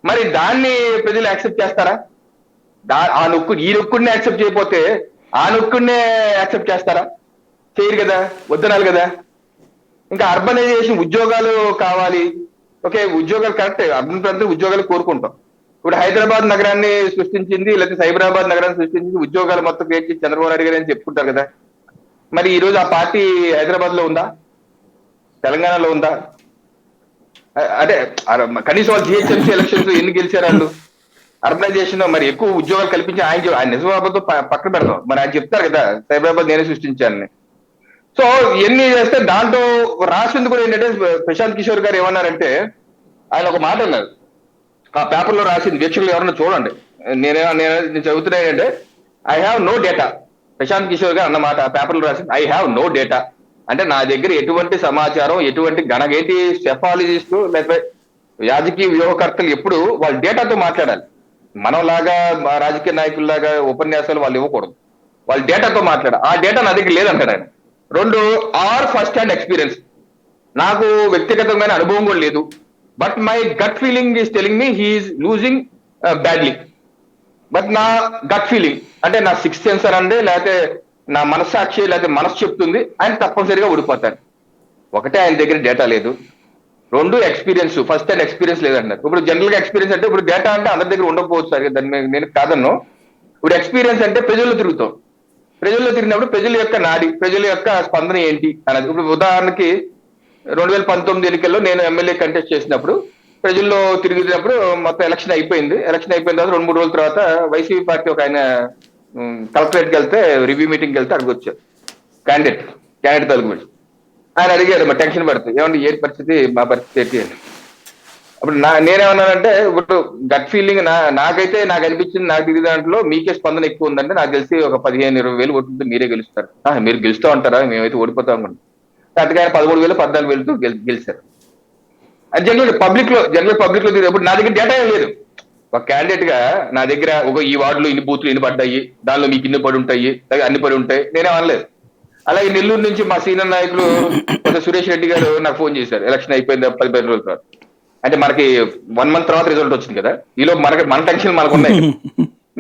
మరి దాన్ని ప్రజలు యాక్సెప్ట్ చేస్తారా? ఈ నొక్కుడిని యాక్సెప్ట్ చేయకపోతే ఆ నొక్కుడినే యాక్సెప్ట్ చేస్తారా? చేయరు కదా, వద్దనాలి కదా. ఇంకా అర్బనైజేషన్, ఉద్యోగాలు కావాలి, ఓకే ఉద్యోగాలు కరెక్ట్, అర్బన్ ప్రాంతం ఉద్యోగాలు కోరుకుంటాం. ఇప్పుడు హైదరాబాద్ నగరాన్ని సృష్టించింది, లేకపోతే సైబరాబాద్ నగరాన్ని సృష్టించింది, ఉద్యోగాలు మొత్తం క్రియేట్ చేసి చంద్రబాబు నాయుడు గారు అని చెప్పుకుంటారు కదా. మరి ఈ రోజు ఆ పార్టీ హైదరాబాద్ లో ఉందా, తెలంగాణలో ఉందా? అంటే కనీసం వాళ్ళు జిహెచ్ఎంసీ ఎలక్షన్స్ ఎన్ని గెలిచారు వాళ్ళు? అర్బనైజేషన్ మరి ఎక్కువ ఉద్యోగాలు కల్పించి ఆయన నిజామాబాద్ పక్కన పెడతాం, మరి ఆయన చెప్తారు కదా సైబరాబాద్ నేనే సృష్టించానని. సో ఎన్ని చేస్తే దాంట్లో రాసింది కూడా ఏంటంటే, ప్రశాంత్ కిషోర్ గారు ఏమన్నారంటే, ఆయన ఒక మాట అన్నారు, ఆ పేపర్ లో రాసింది, వీక్షకులు ఎవరన్నా చూడండి, నేను చదువుతున్నా ఏంటంటే, I have no data. Prashant Kishor garu అన్నమాట ఆ పేపర్ లో రాసింది, ఐ హ్యావ్ నో డేటా. అంటే నా దగ్గర ఎటువంటి సమాచారం, ఎటువంటి గణగేటి సెఫాలజిస్టు లేకపోతే రాజకీయ వ్యూహకర్తలు ఎప్పుడు వాళ్ళ డేటాతో మాట్లాడాలి. మనలాగా రాజకీయ నాయకుల్లాగా ఉపన్యాసాలు వాళ్ళు ఇవ్వకూడదు, వాళ్ళ డేటాతో మాట్లాడాలి. ఆ డేటా నా దగ్గర లేదంటాడు ఆయన. 2, ఫస్ట్ హ్యాండ్ ఎక్స్పీరియన్స్, నాకు వ్యక్తిగతమైన అనుభవం కూడా లేదు, but my gut feeling is telling me he's losing badly. But నా గట్ ఫీలింగ్ అంటే నా సిక్స్త్ సెన్సర్ అండి, లేకపోతే నా మనస్సాక్షి లేకపోతే మనసు చెప్తుంది, ఆయన తప్పనిసరిగా ఓడిపోతారు. ఒకటే ఆయన దగ్గర డేటా లేదు, 2 ఎక్స్పీరియన్స్, ఫస్ట్ హ్యాండ్ ఎక్స్పీరియన్స్ లేదంటారు. ఇప్పుడు జనరల్ గా ఎక్స్పీరియన్స్ అంటే, ఇప్పుడు డేటా అంటే అందరి దగ్గర ఉండకపోవచ్చు సార్, దాన్ని నేను కాదన్ను. ఇప్పుడు ఎక్స్పీరియన్స్ అంటే ప్రజల్లో తిరుగుతాం, ప్రజల్లో తిరిగినప్పుడు ప్రజల యొక్క నాడి, ప్రజల యొక్క స్పందన ఏంటి అన్నది. ఇప్పుడు ఉదాహరణకి 2019 ఎన్నికల్లో నేను ఎమ్మెల్యే కంటెస్ట్ చేసినప్పుడు ప్రజల్లో తిరిగినప్పుడు మొత్తం ఎలక్షన్ అయిపోయింది. ఎలక్షన్ అయిపోయిన తర్వాత 2-3 రోజుల తర్వాత వైసీపీ పార్టీ ఒక ఆయన కలెక్టరేట్కి వెళ్తే, రివ్యూ మీటింగ్కి వెళ్తే అక్కడికి వచ్చారు క్యాండిడేట్ తలుగు. ఆయన అడిగారు, మా టెన్షన్ పడుతుంది, ఏమంటే ఏ పరిస్థితి, మా పరిస్థితి ఏంటి అని. అప్పుడు నేనేమన్నానంటే, ఇప్పుడు గట్ ఫీలింగ్ నాకైతే నాకు అనిపించింది, నాకు తిరిగి దాంట్లో మీకే స్పందన ఎక్కువ ఉందంటే, నాకు తెలిసి ఒక 15-20 వేలు ఓట్లతో మీరే గెలుస్తారు. మీరు గెలుస్తూ ఉంటారా, మేమైతే ఓడిపోతాం అనుకుంటాం. అందుకని 13,000, 14,000తో గెలిచారు. అది జనరల్ పబ్లిక్ లో ఇప్పుడు నా దగ్గర డేటా ఏం లేదు. ఒక క్యాండిడేట్ గా నా దగ్గర ఈ వార్డులో ఇన్ని బూత్లు ఇన్ని పడ్డాయి, దానిలో మీకు ఇన్ని పడి ఉంటాయి, అన్ని పడి ఉంటాయి, నేనే అనలేదు. అలాగే నెల్లూరు నుంచి మా సీనియర్ నాయకులు సురేష్ రెడ్డి గారు నాకు ఫోన్ చేశారు, ఎలక్షన్ అయిపోయింది 15 రోజుల తర్వాత. అంటే మనకి 1 month తర్వాత రిజల్ట్ వచ్చింది కదా, ఈలో మన టెన్షన్ మనకు ఉన్నాయి.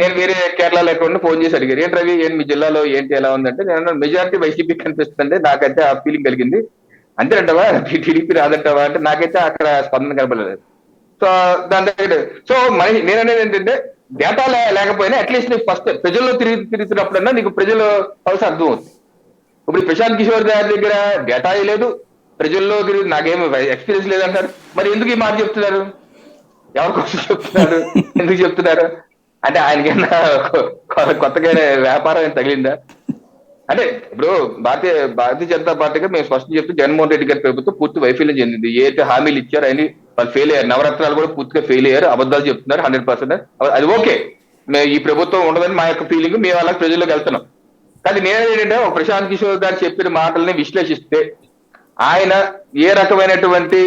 నేను వేరే కేరళలో ఎక్కడ ఫోన్ చేసి అడిగారు, ఏంటి రవి, మీ జిల్లాలో ఏంటి ఎలా ఉందంటే, నేను మెజారిటీ వైసీపీ కనిపిస్తుంటే నాకైతే ఆ ఫీలింగ్ కలిగింది. అంతేనంటావా, టీడీపీ రాదంటావా అంటే, నాకైతే అక్కడ స్పందన కనపడలేదు. సో దాని దగ్గర నేననేది ఏంటంటే, డేటా లేకపోయినా అట్లీస్ట్ నీకు ఫస్ట్ ప్రజల్లో తిరుగుతున్నప్పుడన్నా నీకు ప్రజల పల్స్ అర్థం అవుతుంది. ఇప్పుడు ప్రశాంత్ కిషోర్ గారి దగ్గర డేటా లేదు, ప్రజల్లో తిరిగి నాకేమి ఎక్స్పీరియన్స్ లేదంటారు. మరి ఎందుకు ఈ మాట చెప్తున్నారు, ఎవరి కోసం చెప్తున్నారు, ఎందుకు చెప్తున్నారు అంటే, ఆయనకైనా కొత్తగా వ్యాపారం తగిలిందా అంటే? ఇప్పుడు భారతీయ జనతా పార్టీగా మేము స్పష్టం చెప్తూ, జగన్మోహన్ రెడ్డి గారి ప్రభుత్వం పూర్తి వైఫల్యం చెందింది. ఏదైతే హామీలు ఇచ్చారో ఆయన వాళ్ళు ఫెయిల్ అయ్యారు, నవరత్నాలు కూడా పూర్తిగా ఫెయిల్ అయ్యారు, అబద్ధాలు చెప్తున్నారు 100%. అది ఓకే, మేము ఈ ప్రభుత్వం ఉండదని మా యొక్క ఫీలింగ్, మేము అలా ప్రజల్లోకి వెళ్తున్నాం. కానీ నేనేంటంటే, ప్రశాంత్ కిషోర్ గారు చెప్పిన మాటల్ని విశ్లేషిస్తే ఆయన ఏ రకమైనటువంటి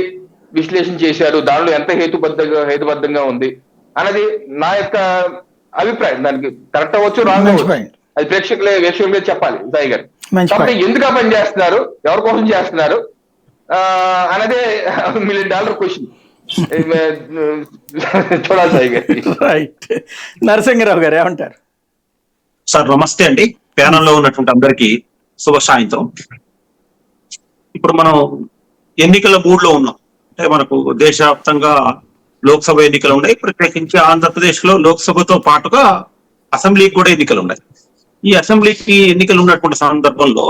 విశ్లేషణ చేశారు, దానిలో ఎంత హేతుబద్ధంగా ఉంది అన్నది నా యొక్క అభిప్రాయం. దానికి కరెక్ట్ అవ్వచ్చు, రాంగ్ అవ్వచ్చు, అది ప్రేక్షకులే చెప్పాలి. సాయి గారు కాబట్టి ఎందుకు పని చేస్తున్నారు, ఎవరి కోసం చేస్తున్నారు అన్నదే $1 million క్వశ్చన్. చూడాలి సాయి గారు. రైట్, నరసింహరావు గారు ఏమంటారు? సార్ నమస్తే అండి, ప్యానల్లో ఉన్నటువంటి అందరికీ శుభ సాయంత్రం. ఇప్పుడు మనం ఎన్నికల మూడ్లో ఉన్నాం. అంటే మనకు దేశవ్యాప్తంగా లోక్సభ ఎన్నికలు ఉన్నాయి, ప్రత్యేకించి ఆంధ్రప్రదేశ్ లో లోక్సభతో పాటుగా అసెంబ్లీకి కూడా ఎన్నికలు ఉన్నాయి. ఈ అసెంబ్లీకి ఎన్నికలు ఉన్నటువంటి సందర్భంలో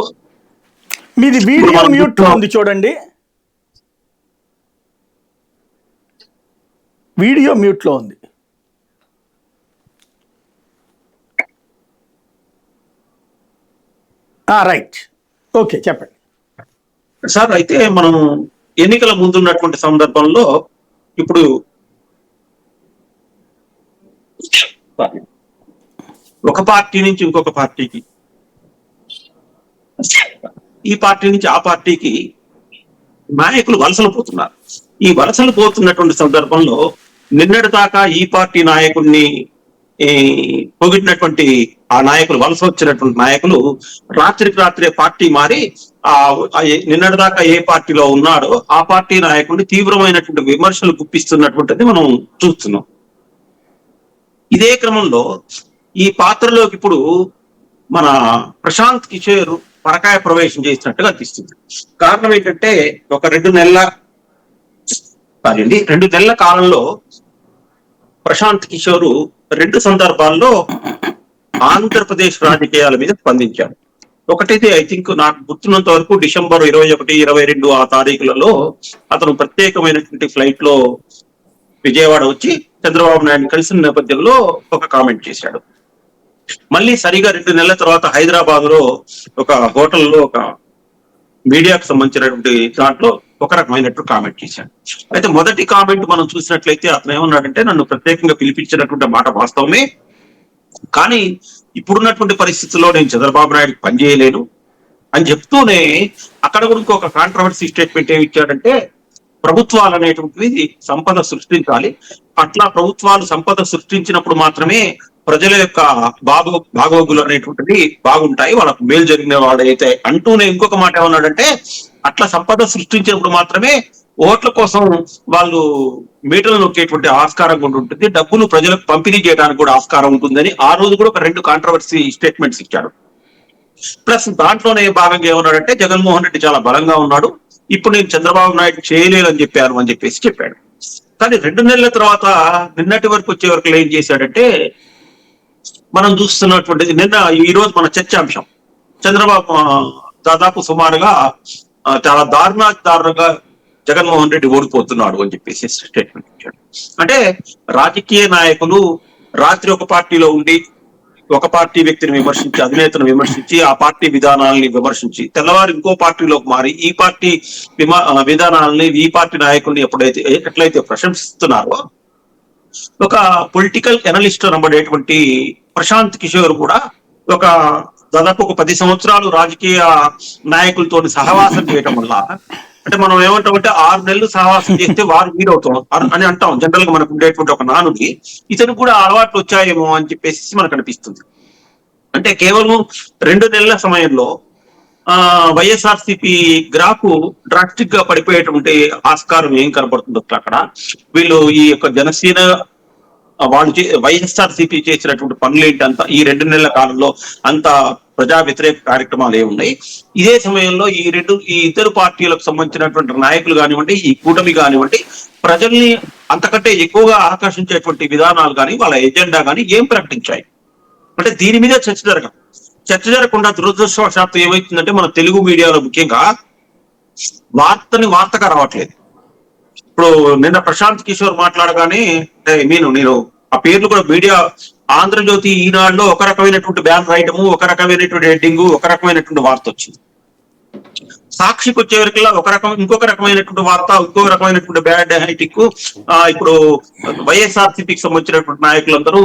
మీది వీడియో మ్యూట్ లో ఉంది చూడండి, వీడియో మ్యూట్ లో ఉంది. రైట్, ఓకే చెప్పండి సార్. అయితే మనం ఎన్నికల ముందున్నటువంటి సందర్భంలో ఇప్పుడు ఒక పార్టీ నుంచి ఇంకొక పార్టీకి, ఈ పార్టీ నుంచి ఆ పార్టీకి నాయకులు వలసలు పోతున్నారు. ఈ వలసలు పోతున్నటువంటి సందర్భంలో నిన్నటి దాకా ఈ పార్టీ నాయకుడిని పొగిడినటువంటి ఆ నాయకులు, వలస వచ్చినటువంటి నాయకులు రాత్రికి రాత్రే పార్టీ మారి నిన్నటి దాకా ఏ పార్టీలో ఉన్నాడో ఆ పార్టీ నాయకుడిని తీవ్రమైనటువంటి విమర్శలు గుప్పిస్తున్నటువంటిది మనం చూస్తున్నాం. ఇదే క్రమంలో ఈ పాత్రలోకి ఇప్పుడు మన ప్రశాంత్ కిషోర్ పరకాయ ప్రవేశం చేసినట్టుగా అనిపిస్తుంది. కారణం ఏంటంటే ఒక 2 నెలల కాలంలో ప్రశాంత్ కిషోర్ 2 సందర్భాల్లో ఆంధ్రప్రదేశ్ రాజకీయాల మీద స్పందించాడు. ఒకటైతే ఐ థింక్ నాకు గుర్తున్నంత వరకు డిసెంబర్ 21, 22 ఆ తారీఖులలో అతను ప్రత్యేకమైనటువంటి ఫ్లైట్ లో విజయవాడ వచ్చి చంద్రబాబు నాయుడు కలిసిన నేపథ్యంలో ఒక కామెంట్ చేశాడు. మళ్ళీ సరిగా 2 నెలల తర్వాత హైదరాబాద్ లో ఒక హోటల్లో ఒక మీడియాకు సంబంధించినటువంటి దాంట్లో ఒక రకమైనటువంటి కామెంట్ చేశాడు. అయితే మొదటి కామెంట్ మనం చూసినట్లయితే అతను ఏమన్నాడంటే, నన్ను ప్రత్యేకంగా పిలిపించినటువంటి మాట వాస్తవమే, కానీ ఇప్పుడున్నటువంటి పరిస్థితుల్లో నేను చంద్రబాబు నాయుడుకి పనిచేయలేను అని చెప్తూనే అక్కడ కూడా ఇంకొక కాంట్రవర్సీ స్టేట్మెంట్ ఏమి ఇచ్చాడంటే, ప్రభుత్వాలు అనేటువంటివి సంపద సృష్టించాలి, అట్లా ప్రభుత్వాలు సంపద సృష్టించినప్పుడు మాత్రమే ప్రజల యొక్క బాగోగులు అనేటువంటిది బాగుంటాయి, వాళ్ళకు మేలు జరిగిన వాడైతే అంటూనే ఇంకొక మాట ఏమన్నాడంటే, అట్లా సంపద సృష్టించినప్పుడు మాత్రమే ఓట్ల కోసం వాళ్ళు మీటర్లు నొక్కేటువంటి ఆస్కారం కూడా ఉంటుంది, డబ్బులు ప్రజలకు పంపిణీ చేయడానికి కూడా ఆస్కారం ఉంటుందని ఆ రోజు కూడా ఒక 2 కాంట్రవర్సీ స్టేట్మెంట్స్ ఇచ్చాడు. ప్లస్ దాంట్లోనే భాగంగా ఏమన్నాడంటే, జగన్మోహన్ రెడ్డి చాలా బలంగా ఉన్నాడు, ఇప్పుడు నేను చంద్రబాబు నాయుడు చేయలేదని చెప్పాను అని చెప్పాడు. కానీ 2 నెలల తర్వాత నిన్నటి వరకు వచ్చే వరకు ఏం చేశాడంటే, మనం చూస్తున్నటువంటిది ఈ రోజు మన చర్చాంశం, చంద్రబాబు దాదాపు సుమారుగా చాలా దారుణంగా జగన్మోహన్ రెడ్డి ఓడిపోతున్నాడు అని చెప్పేసి స్టేట్మెంట్ ఇచ్చాడు. అంటే రాజకీయ నాయకులు రాత్రి ఒక పార్టీలో ఉండి ఒక పార్టీ వ్యక్తిని విమర్శించి, అధినేతను విమర్శించి, ఆ పార్టీ విధానాలని విమర్శించి, తెల్లవారు ఇంకో పార్టీలోకి మారి ఈ పార్టీ విధానాలని, ఈ పార్టీ నాయకుల్ని ఎట్లయితే ప్రశంసిస్తున్నారో, ఒక పొలిటికల్ ఎనలిస్ట్ అనబడేటువంటి ప్రశాంత్ కిషోర్ కూడా ఒక దాదాపు ఒక 10 సంవత్సరాలు రాజకీయ నాయకులతో సహవాసం చేయటం వల్ల, అంటే మనం ఏమంటామంటే 6 నెలలు సహవాసం చేస్తే వారు వీరవుతాం అని అంటాం జనరల్ గా మనకు ఉండేటువంటి ఒక నానుడి. ఇతను కూడా అలవాట్లు వచ్చాయేమో అని చెప్పేసి మనకు అనిపిస్తుంది. అంటే కేవలం 2 నెలల సమయంలో వైఎస్ఆర్సీపీ గ్రాఫ్ డ్రాస్టిక్ గా పడిపోయేటువంటి ఆస్కారం ఏం కనబడుతుందో అక్కడ. వీళ్ళు ఈ యొక్క జనసేన వాళ్ళు వైఎస్ఆర్సీపీ చేసినటువంటి పనులు ఏంటంతా ఈ 2 నెలల కాలంలో అంత ప్రజా వ్యతిరేక కార్యక్రమాలు ఏమున్నాయి. ఇదే సమయంలో ఈ ఇద్దరు పార్టీలకు సంబంధించినటువంటి నాయకులు కానివ్వండి, ఈ కూటమి కానివ్వండి, ప్రజల్ని అంతకంటే ఎక్కువగా ఆకర్షించేటువంటి విధానాలు కానీ వాళ్ళ ఎజెండా కానీ ఏం ప్రకటించాయి అంటే దీని మీద చర్చ జరగకుండా దురదృష్టవశాత్తు ఏమైతుందంటే, మన తెలుగు మీడియాలో ముఖ్యంగా వార్తగా రావట్లేదు. ఇప్పుడు నిన్న ప్రశాంత్ కిషోర్ మాట్లాడగానే నేను ఆ పేర్లు కూడా మీడియా ఆంధ్రజ్యోతి, ఈనాడులో ఒక రకమైనటువంటి బ్యాన్ రాయటము, ఒక రకమైనటువంటి హెడ్డింగ్, ఒక రకమైనటువంటి వార్త వచ్చింది. సాక్షికి వచ్చే వరకులా ఇంకొక రకమైనటువంటి వార్త, ఇంకొక రకమైనటువంటి బ్యాడ్ హైటిక్. ఇప్పుడు వైఎస్ఆర్సీపీకి సంబంధించినటువంటి నాయకులందరూ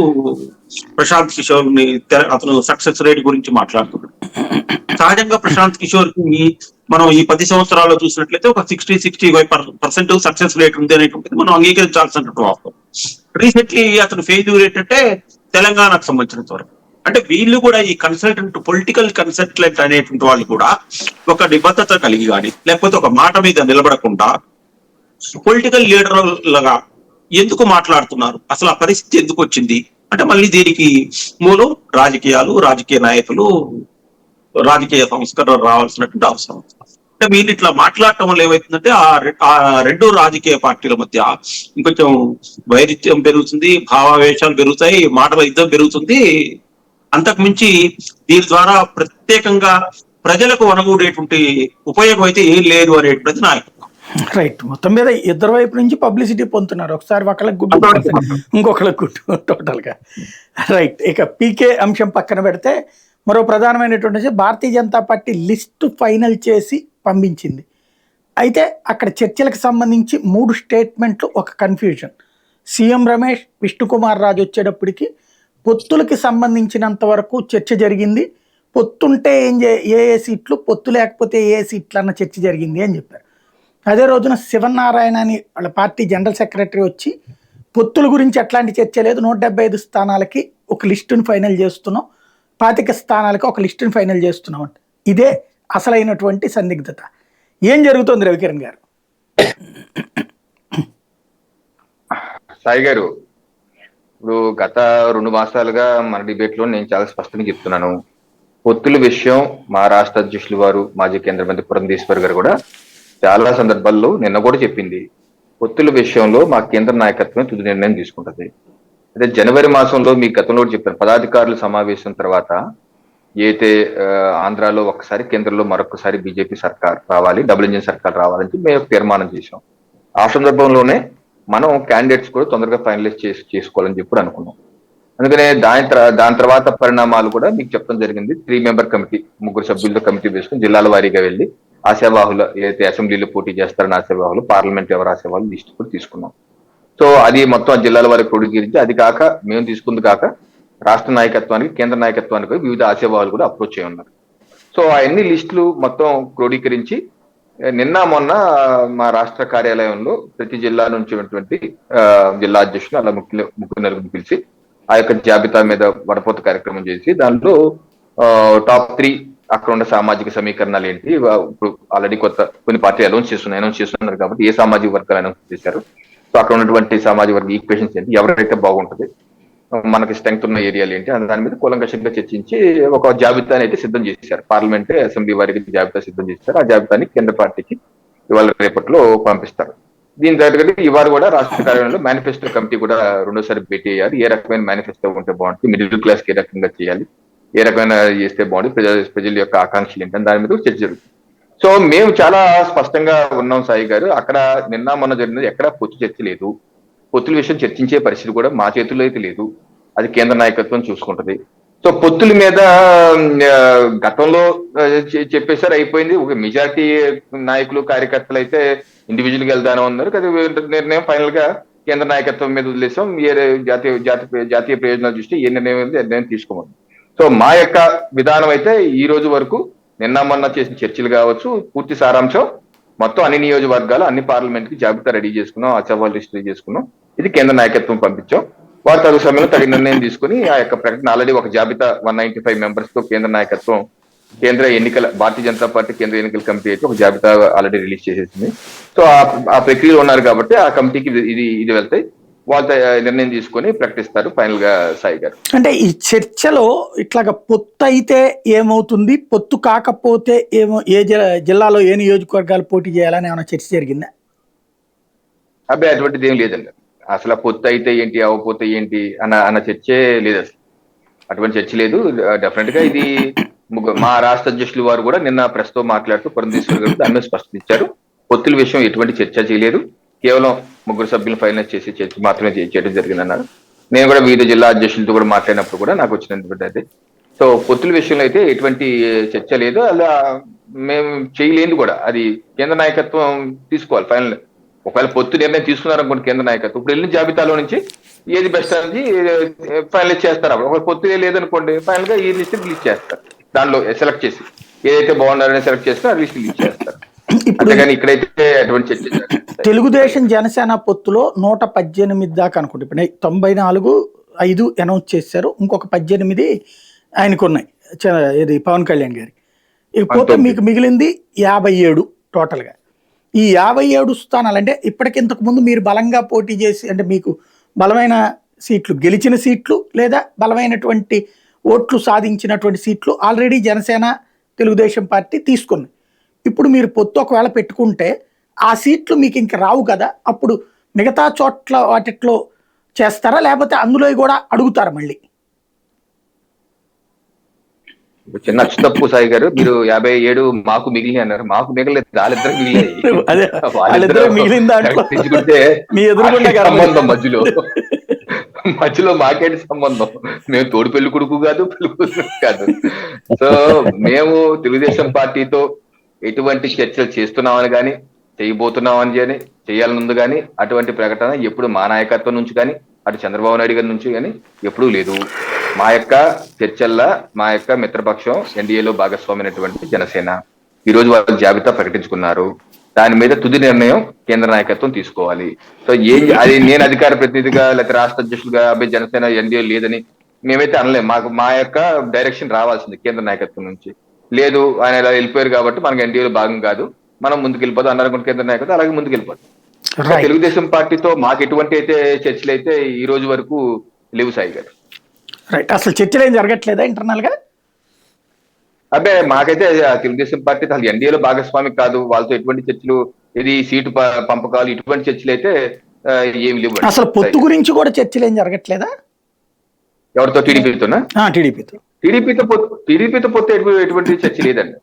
ప్రశాంత్ కిషోర్ ని, అతను సక్సెస్ రేట్ గురించి మాట్లాడుతున్నారు. సహజంగా ప్రశాంత్ కిషోర్ కి మనం ఈ 10 సంవత్సరాల్లో చూసినట్లయితే ఒక 60-65% సక్సెస్ రేట్ ఉంది అనేటువంటిది మనం అంగీకరించాల్సినటువంటి వాస్తవం. రీసెంట్లీ అతను ఫెయిల్యూర్ ఏంటంటే తెలంగాణకు సంబంధించినంత వరకు. అంటే వీళ్ళు కూడా ఈ పొలిటికల్ కన్సల్టెంట్ అనేటువంటి వాళ్ళు కూడా ఒక నిబద్ధత కలిగి కానీ, లేకపోతే ఒక మాట మీద నిలబడకుండా పొలిటికల్ లీడర్లుగా ఎందుకు మాట్లాడుతున్నారు, అసలు ఆ పరిస్థితి ఎందుకు వచ్చింది అంటే, మళ్ళీ దీనికి మూలం రాజకీయాలు, రాజకీయ నాయకులు, రాజకీయ సంస్కరణ రావాల్సినటువంటి అవసరం. అంటే వీళ్ళు ఇట్లా మాట్లాడటం వల్ల ఏమవుతుందంటే ఆ 2 రాజకీయ పార్టీల మధ్య ఇంకొంచెం వైరుధ్యం పెరుగుతుంది, భావావేశాలు పెరుగుతాయి, మాటల యుద్ధం పెరుగుతుంది. అంతకు మించి దీని ద్వారా ప్రత్యేకంగా ప్రజలకు అనగూడేటువంటి ఉపయోగం అయితే ఏం లేదు అనేటువంటిది నా అభిప్రాయం. రైట్. మొత్తం మీద ఇద్దరు వైపు నుంచి పబ్లిసిటీ పొందుతున్నారు. ఒకసారి ఒకళ్ళకి గుడ్డు, ఇంకొకళ్ళకి గుడ్డు టోటల్ గా. రైట్. ఇక పీకే అంశం పక్కన పెడితే మరో ప్రధానమైనటువంటి Bharatiya Janata party list final చేసి పంపించింది. అయితే అక్కడ చర్చలకు సంబంధించి 3 స్టేట్మెంట్లు, ఒక కన్ఫ్యూజన్. సీఎం రమేష్, విష్ణుకుమార్ రాజు వచ్చేటప్పటికి పొత్తులకి సంబంధించినంత వరకు చర్చ జరిగింది, పొత్తుంటే ఏ సీట్లు, పొత్తు లేకపోతే ఏ సీట్లు అన్న చర్చ జరిగింది అని చెప్పారు. అదే రోజున శివనారాయణ అని వాళ్ళ పార్టీ జనరల్ సెక్రటరీ వచ్చి పొత్తుల గురించి ఎట్లాంటి చర్చ లేదు, 175 స్థానాలకి ఒక లిస్టును ఫైనల్ చేస్తున్నాం, 25 స్థానాలకి ఒక లిస్టును ఫైనల్ చేస్తున్నాం అంటే ఇదే అసలైనటువంటి సందిగ్ధత. ఏం జరుగుతుంది రవికిరణ్ గారు? సాయి గారు, ఇప్పుడు గత 2 మాసాలుగా మన డిబేట్ లో నేను చాలా స్పష్టంగా చెప్తున్నాను, పొత్తుల విషయం మా రాష్ట్ర అధ్యక్షులు వారు మాజీ కేంద్ర మంత్రి పురంధేశ్వర్ గారు కూడా చాలా సందర్భాల్లో నిన్న కూడా చెప్పింది, పొత్తుల విషయంలో మా కేంద్ర నాయకత్వం తుది నిర్ణయం తీసుకుంటది. అదే జనవరి మాసంలో మీ గతంలో కూడా చెప్పాను, పదాధికారుల సమావేశం తర్వాత అయితే ఆంధ్రాలో ఒకసారి, కేంద్రంలో మరొకసారి బీజేపీ సర్కార్ రావాలి, డబుల్ ఇంజిన్ సర్కార్ రావాలని మేము తీర్మానం చేశాం. ఆ సందర్భంలోనే మనం క్యాండిడేట్స్ కూడా తొందరగా ఫైనలైజ్ చేసుకోవాలని చెప్పి అనుకున్నాం. అందుకనే దాని తర్వాత పరిణామాలు కూడా మీకు చెప్పడం జరిగింది. 3 మెంబర్ కమిటీ, 3 సభ్యులతో కమిటీ వేసుకుని జిల్లాల వారీగా వెళ్ళి ఆశావాహులు ఏదైతే అసెంబ్లీలో పోటీ చేస్తారని ఆశావాహులు, పార్లమెంట్ ఎవరు ఆశావాహులు లిస్ట్ కూడా తీసుకున్నాం. సో అది మొత్తం జిల్లాల వారికి క్రోడీకరించి, అది కాక మేము తీసుకుంది కాక రాష్ట్ర నాయకత్వానికి, కేంద్ర నాయకత్వానికి వివిధ ఆశావాహులు కూడా అప్రోచ్ అయి ఉన్నారు. సో అన్ని లిస్టులు మొత్తం క్రోడీకరించి నిన్న మొన్న మా రాష్ట్ర కార్యాలయంలో ప్రతి జిల్లా నుంచి ఉన్నటువంటి జిల్లా అధ్యక్షులు అలా 3 పిలిచి ఆ యొక్క జాబితా మీద వడపోత కార్యక్రమం చేసి దాంట్లో టాప్ 3 అక్కడ ఉన్న సామాజిక సమీకరణాలు ఏంటి, ఇప్పుడు ఆల్రెడీ కొన్ని పార్టీలు అనౌన్స్ చేస్తున్నారు కాబట్టి ఏ సామాజిక వర్గాలు అనౌన్స్ చేశారు, సో అక్కడ ఉన్నటువంటి సామాజిక వర్గ ఈక్వేషన్స్ ఏంటి, ఎవరైతే బాగుంటుంది, మనకి స్ట్రెంగ్త్ ఉన్న ఏరియాలు ఏంటి అన్న దాని మీద కూలంకషంగా చర్చించి ఒక జాబితాని అయితే సిద్ధం చేశారు. పార్లమెంట్, అసెంబ్లీ వారికి జాబితా సిద్ధం చేశారు. ఆ జాబితాని కేంద్ర పార్టీకి ఇవాళ రేపట్లో పంపిస్తారు. దీని తగ్గట్టు ఇవాళ కూడా రాష్ట్ర కార్యాలయంలో మేనిఫెస్టో కమిటీ కూడా 2వ సారి భేటీ అయ్యారు. ఏ రకమైన మేనిఫెస్టో ఉంటే బాగుంటుంది, మిడిల్ క్లాస్ కి ఏ రకంగా చేయాలి, ఏ రకమైన చేస్తే బాగుంటుంది, ప్రజల యొక్క ఆకాంక్షలు ఏంటని దాని మీద చర్చ జరుగుతుంది. సో మేము చాలా స్పష్టంగా ఉన్నాం సాయి గారు, అక్కడ నిన్న మొన్న జరిగినది ఎక్కడ పొత్తు చర్చ లేదు, పొత్తుల విషయం చర్చించే పరిస్థితి కూడా మా చేతుల్లో అయితే లేదు, అది కేంద్ర నాయకత్వం చూసుకుంటది. సో పొత్తుల మీద గతంలో చెప్పేసారు, అయిపోయింది. ఒక మెజారిటీ నాయకులు కార్యకర్తలు అయితే ఇండివిజువల్ గా వెళ్దానే ఉన్నారు, అది నిర్ణయం ఫైనల్ గా కేంద్ర నాయకత్వం మీద వదిలేసాం, ఏ జాతీయ ప్రయోజనాలు చూస్తే ఏ నిర్ణయం తీసుకోమని. సో మా యొక్క విధానం అయితే ఈ రోజు వరకు నిన్న మొన్న చేసిన చర్చలు కావచ్చు, పూర్తి సారాంశం మొత్తం అన్ని నియోజకవర్గాలు, అన్ని పార్లమెంట్ కి జాబితా రెడీ చేసుకున్నాం, ఆశావాహులు లిస్ట్ రెడీ చేసుకున్నాం, ఇది కేంద్ర నాయకత్వం పంపించాం. వారు తగు సమయంలో తగిన నిర్ణయం తీసుకుని ఆ యొక్క ప్రకటన ఆల్రెడీ ఒక జాబితా 195 మెంబర్స్ తో కేంద్ర నాయకత్వం, కేంద్ర ఎన్నికల భారతీయ జనతా పార్టీ కేంద్ర ఎన్నికల కమిటీ అయితే ఒక జాబితా ఆల్రెడీ రిలీజ్ చేసేసింది. సో ఆ ప్రక్రియలో ఉన్నారు కాబట్టి ఆ కమిటీకి ఇది వెళ్తాయి, వాళ్ళ నిర్ణయం తీసుకొని ప్రకటిస్తారు ఫైనల్ గా సాయి గారు. అంటే ఈ చర్చలో ఇట్లాగా పొత్తు అయితే ఏమవుతుంది, పొత్తు కాకపోతే ఏ జిల్లాలో ఏ నియోజకవర్గాలు పోటీ చేయాలని ఏమైనా చర్చ జరిగిందా? అబ్బాయి అటువంటిది ఏం లేదండి. అసలు పొత్తు అయితే ఏంటి, అవ్వపోతే ఏంటి అన్న చర్చే లేదు, అసలు అటువంటి చర్చ లేదు. డెఫినెట్ గా ఇది మా రాష్ట్ర అధ్యక్షులు వారు కూడా నిన్న ప్రెస్ తో మాట్లాడుతూ పురంధేశ్వర్ గారు దాని మీద స్పష్టత ఇచ్చారు. పొత్తుల విషయం ఎటువంటి చర్చ చేయలేదు, కేవలం 3 సభ్యులు ఫైనలైజ్ చేసి చర్చ మాత్రమే చేయడం జరిగిందన్నారు. నేను కూడా వివిధ జిల్లా అధ్యక్షులతో కూడా మాట్లాడినప్పుడు కూడా నాకు వచ్చినటువంటి అదే. సో పొత్తుల విషయంలో అయితే ఎటువంటి చర్చ లేదు, అలా మేము చేయలేదు కూడా, అది కేంద్ర నాయకత్వం తీసుకోవాలి ఫైనల్. ఒకవేళ పొత్తు నిర్ణయం తీసుకున్నారనుకోండి కేంద్ర నాయకత్వం, ఇప్పుడు వెళ్ళిన జాబితాలో నుంచి ఏది బెస్ట్ అనేది ఫైనలైజ్ చేస్తారు. ఒక పొత్తు లేదనుకోండి ఫైనల్ గా ఈ లిస్ట్ రిలీజ్ చేస్తారు, దానిలో సెలెక్ట్ చేసి ఏదైతే బాగున్నారని సెలెక్ట్ చేస్తే ఆ లిస్ట్ రిలీజ్ చేస్తారు. అంతేగాని ఇక్కడైతే అటువంటి చర్చ. తెలుగుదేశం జనసేన పొత్తులో 118 దాకా అనుకుంటే, ఇప్పుడు 94 అనౌన్స్ చేశారు, ఇంకొక 18 ఆయనకు ఉన్నాయి, ఇది పవన్ కళ్యాణ్ గారి. ఇకపోతే మీకు మిగిలింది 57 టోటల్ గా. ఈ 57 స్థానాలు అంటే ఇప్పటికింతకు ముందు మీరు బలంగా పోటీ చేసి, అంటే మీకు బలమైన సీట్లు, గెలిచిన సీట్లు లేదా బలమైనటువంటి ఓట్లు సాధించినటువంటి సీట్లు ఆల్రెడీ జనసేన తెలుగుదేశం పార్టీ తీసుకున్నాయి. ఇప్పుడు మీరు పొత్తు ఒకవేళ పెట్టుకుంటే ఆ సీట్లు మీకు ఇంక రావు కదా, అప్పుడు మిగతా చోట్ల వాటిట్లో చేస్తారా, లేకపోతే అందులో కూడా అడుగుతారా మళ్ళీ? చిన్న తప్పు సాయి గారు, మీరు 57 మాకు మిగిలి అన్నారు, మాకు మిగలేదు, వాళ్ళిద్దరు మిగిలిన దాంట్లో సంబంధం మధ్యలో మాకేంటి సంబంధం, మేము తోడు పెళ్లి కొడుకు కాదు, పెళ్లి కొడుకు కాదు. సో మేము తెలుగుదేశం పార్టీతో ఎటువంటి చర్చలు చేస్తున్నామని కానీ చేయబోతున్నాం అని చేయాలనుంది కానీ అటువంటి ప్రకటన ఎప్పుడు మా నాయకత్వం నుంచి కానీ అటు చంద్రబాబు నాయుడు గారి నుంచి కానీ ఎప్పుడూ లేదు. మా యొక్క చర్చల్లో మా యొక్క మిత్రపక్షం ఎన్డీఏలో భాగస్వామైనటువంటి జనసేన ఈ రోజు వాళ్ళ జాబితా ప్రకటించుకున్నారు. దాని మీద తుది నిర్ణయం కేంద్ర నాయకత్వం తీసుకోవాలి. సో అది నేను అధికార ప్రతినిధిగా లేకపోతే రాష్ట్ర అధ్యక్షులుగా అబ్బాయి జనసేన ఎన్డీఏ లేదని మేమైతే అనలేము. మా యొక్క డైరెక్షన్ రావాల్సింది కేంద్ర నాయకత్వం నుంచి. లేదు ఆయన ఇలా వెళ్ళిపోయారు కాబట్టి మనకి ఎన్డీఏలో భాగం కాదు, మనం ముందుకు వెళ్ళిపోతాం అన్నారు కేంద్ర నాయకత్వం, అలాగే ముందుకు వెళ్ళిపోతాం. తెలుగుదేశం పార్టీతో మాకు ఎటువంటి అయితే చర్చలు అయితే ఈ రోజు వరకు లేవు సాయి గారు. రైట్, అసలు చర్చలు ఏం జరగట్లేదా ఇంటర్నల్ గా? అబ్బే మాకైతే తెలుగుదేశం పార్టీ అసలు ఎన్డీఏలో భాగస్వామి కాదు, వాళ్ళతో ఎటువంటి చర్చలు, ఇది సీటు పంపకాలు ఇటువంటి చర్చలు అయితే ఏమి లేవు. అసలు పొత్తు గురించి కూడా చర్చలు ఏం జరగట్లేదా? ఎవరితో? టీడీపీతోనా? టీడీపీతో పొత్తు ఎటువంటి చర్చ లేదండి.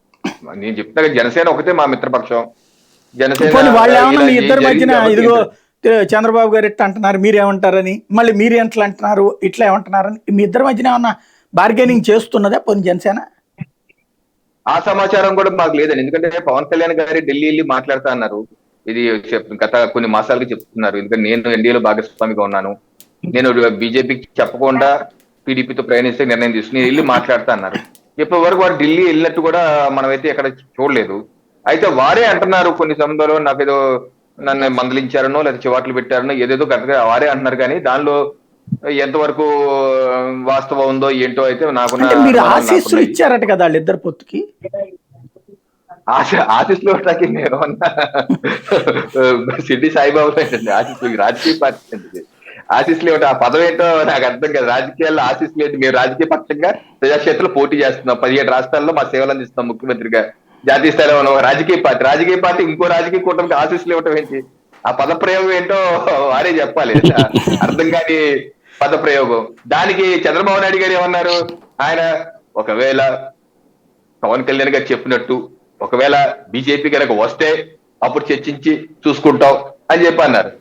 నేను చెప్తున్నా జనసేన ఒకటే మా మిత్రపక్షం. జనసేన వాళ్ళు ఏమన్నా మీ ఇద్దరి మధ్యన ఇదిగో చంద్రబాబు గారు ఎట్లా అంటున్నారు మీరేమంటారని, మళ్ళీ మీరు ఎట్లా అంటున్నారు ఇట్లా ఏమంటున్నారని మీ ఇద్దరి మధ్యన ఏమన్నా బార్గెనింగ్ చేస్తున్నదా పోనీ జనసేన? ఆ సమాచారం కూడా మాకు లేదండి. ఎందుకంటే పవన్ కళ్యాణ్ గారి ఢిల్లీ వెళ్ళి మాట్లాడుతా అన్నారు. ఇది గత కొన్ని మాసాలుగా చెప్తున్నారు. ఎందుకంటే నేను ఎన్డీఏలో భాగస్వామిగా ఉన్నాను, నేను బీజేపీకి చెప్పకుండా టీడీపీతో ప్రయాణిస్తే నిర్ణయం తీసుకుని వెళ్ళి మాట్లాడుతా అన్నారు. ఇప్పటి వరకు వారు ఢిల్లీ వెళ్ళినట్టు కూడా మనమైతే ఎక్కడ చూడలేదు. అయితే వారే అంటున్నారు కొన్ని సమయంలో నాకు ఏదో నన్ను మందలించారనో లేదా చివాట్లు పెట్టారనో ఏదేదో గట్టిగా వారే అంటున్నారు. కానీ దానిలో ఎంతవరకు వాస్తవం ఉందో ఏంటో అయితే మీరు ఆశీస్సులు ఇచ్చారట కదా వాళ్ళిద్దరు పొత్తుకి. ఆశీస్సులు ఇవ్వడానికి నేను సిడ్డి సాయిబాబు ఏంటండి ఆశీస్సులు? రాజకీయ పార్టీ అండి ఆశీస్సులు ఇవ్వటం. ఆ పదం ఏంటో నాకు అర్థం కాదు. రాజకీయాల్లో ఆశీస్సులు ఏంటి? మేము రాజకీయ పక్షంగా ప్రజాక్షేత్రంలో పోటీ చేస్తున్నాం, 17 రాష్ట్రాల్లో మా సేవలు అందిస్తున్నాం ముఖ్యమంత్రిగా. జాతీయ స్థాయిలో ఉన్న రాజకీయ పార్టీ ఇంకో రాజకీయ కూటమికి ఆశీస్సులు ఇవ్వటం ఏంటి? ఆ పద ప్రయోగం ఏంటో వారే చెప్పాలి. అర్థం కాని పద ప్రయోగం. దానికి చంద్రబాబు నాయుడు గారు ఏమన్నారు? ఆయన ఒకవేళ పవన్ కళ్యాణ్ గారు చెప్పినట్టు ఒకవేళ బీజేపీ కనుక వస్తే అప్పుడు చర్చించి చూసుకుంటాం అని చెప్పి అన్నారు.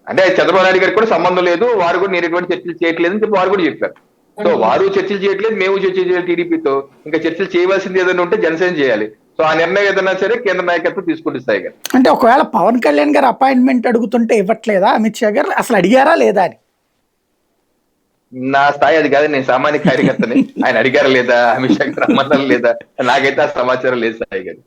అంటే చంద్రబాబు నాయుడు గారికి కూడా సంబంధం లేదు, వారు కూడా నేను ఎటువంటి చర్చలు చేయట్లేదు అని చెప్పి వారు కూడా చెప్పారు. సో వారు చర్చలు చేయట్లేదు, మేము చర్చలు చేయాలి టీడీపీతో. ఇంకా చర్చలు చేయవలసింది ఏదైనా ఉంటే జనసేన చేయాలి. సో ఆ నిర్ణయం ఏదైనా సరే కేంద్ర నాయకత్వం తీసుకుంటే స్థాయి గారు. అంటే ఒకవేళ పవన్ కళ్యాణ్ గారు అపాయింట్మెంట్ అడుగుతుంటే ఇవ్వట్లేదా అమిత్ షా గారు? అసలు అడిగారా లేదా అని? నా స్థాయి అది కాదు, నేను సామాన్య కార్యకర్తని. ఆయన అడిగారా లేదా, అమిత్ షా గారు రమ్మన్నారు లేదా, నాకైతే ఆ సమాచారం లేదు స్థాయి గారు.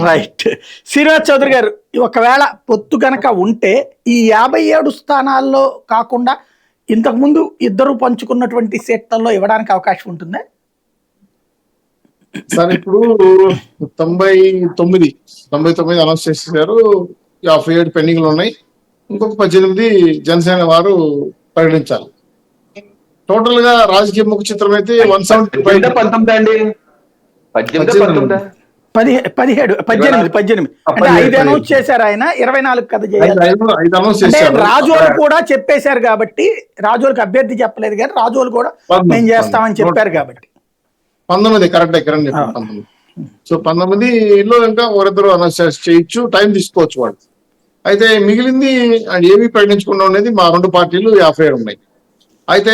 రైట్. శ్రీనివాస్ చౌదరి గారు, ఒకవేళ పొత్తు కనుక ఉంటే ఈ 57 స్థానాల్లో కాకుండా ఇంతకుముందు ఇద్దరు పంచుకున్నటువంటి సీట్లలో ఇవ్వడానికి అవకాశం ఉంటుందా? సార్ ఇప్పుడు 99 అనౌన్స్ చేసేసారు, 57 పెండింగ్ లో ఉన్నాయి. ఇంకొక 18 జనసేన వారు ప్రకటించాలి. టోటల్ గా రాజకీయ ముఖ చిత్రం అయితే 175 అండి. 17 అంటే 5 అనౌన్స్ చేశారు ఆయన, 24 కదా చేయాలి. రాజోలు కూడా చెప్పేశారు కాబట్టి, రాజోలకు అభ్యర్థి చెప్పలేదు కానీ రాజోలు కూడా మేము చేస్తామని చెప్పారు కాబట్టి 19 కరెక్ట్ ఎక్కడ 19. సో 19లో ఇంకా ఒకరిద్దరు అనౌన్స్ చేయొచ్చు, టైం తీసుకోవచ్చు వాళ్ళు. అయితే మిగిలింది ఏమీ ప్రకటించకుండా ఉండేది మా 2 పార్టీలు 57 ఉన్నాయి. అయితే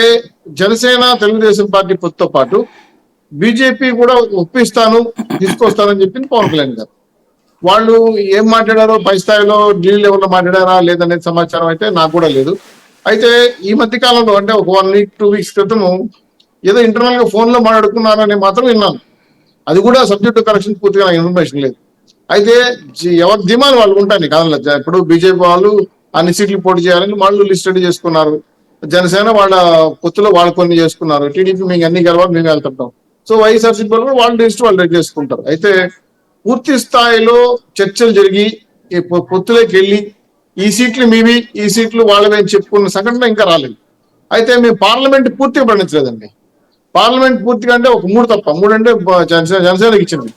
జనసేన తెలుగుదేశం పార్టీ పొత్తుతో పాటు బీజేపీ కూడా ఒప్పిస్తాను తీసుకొస్తానని చెప్పింది పవన్ కళ్యాణ్ గారు. వాళ్ళు ఏం మాట్లాడారో పై స్థాయిలో ఢిల్లీ లెవెల్లో మాట్లాడారా లేదనేది సమాచారం అయితే నాకు కూడా లేదు. అయితే ఈ మధ్య కాలంలో అంటే ఒక 1 వీక్ 2 వీక్స్ క్రితము ఏదో ఇంటర్నల్ గా ఫోన్ లో మాట్లాడుకున్నారని మాత్రం విన్నాను. అది కూడా సబ్జెక్టు కరెక్షన్ పూర్తిగా నాకు ఇన్ఫర్మేషన్ లేదు. అయితే ఎవరి ధీమాలు వాళ్ళు ఉంటాయి కాదు. ఇప్పుడు బీజేపీ వాళ్ళు అన్ని సీట్లు పోటీ చేయాలని వాళ్ళు లిస్ట్ రెడీ చేసుకున్నారు. జనసేన వాళ్ళ పొత్తులో వాళ్ళు కొన్ని చేసుకున్నారు. టీడీపీ మేము అన్ని గెలవాలి, మేము వెళ్తుంటాం. సో వైఎస్ఆర్సీపీ వాళ్ళు వాళ్ళ లిస్ట్ వాళ్ళు రెడీ చేసుకుంటారు. అయితే పూర్తి స్థాయిలో చర్చలు జరిగి పొత్తులోకి వెళ్ళి ఈ సీట్లు మీవి, ఈ సీట్లు వాళ్ళవి అని చెప్పుకున్న సంఘటన ఇంకా రాలేదు. అయితే మేము పార్లమెంట్ పూర్తిగా పండించలేదండి. పార్లమెంట్ పూర్తిగా అంటే ఒక 3 తప్ప, 3 అంటే జనసేనకి ఇచ్చింది.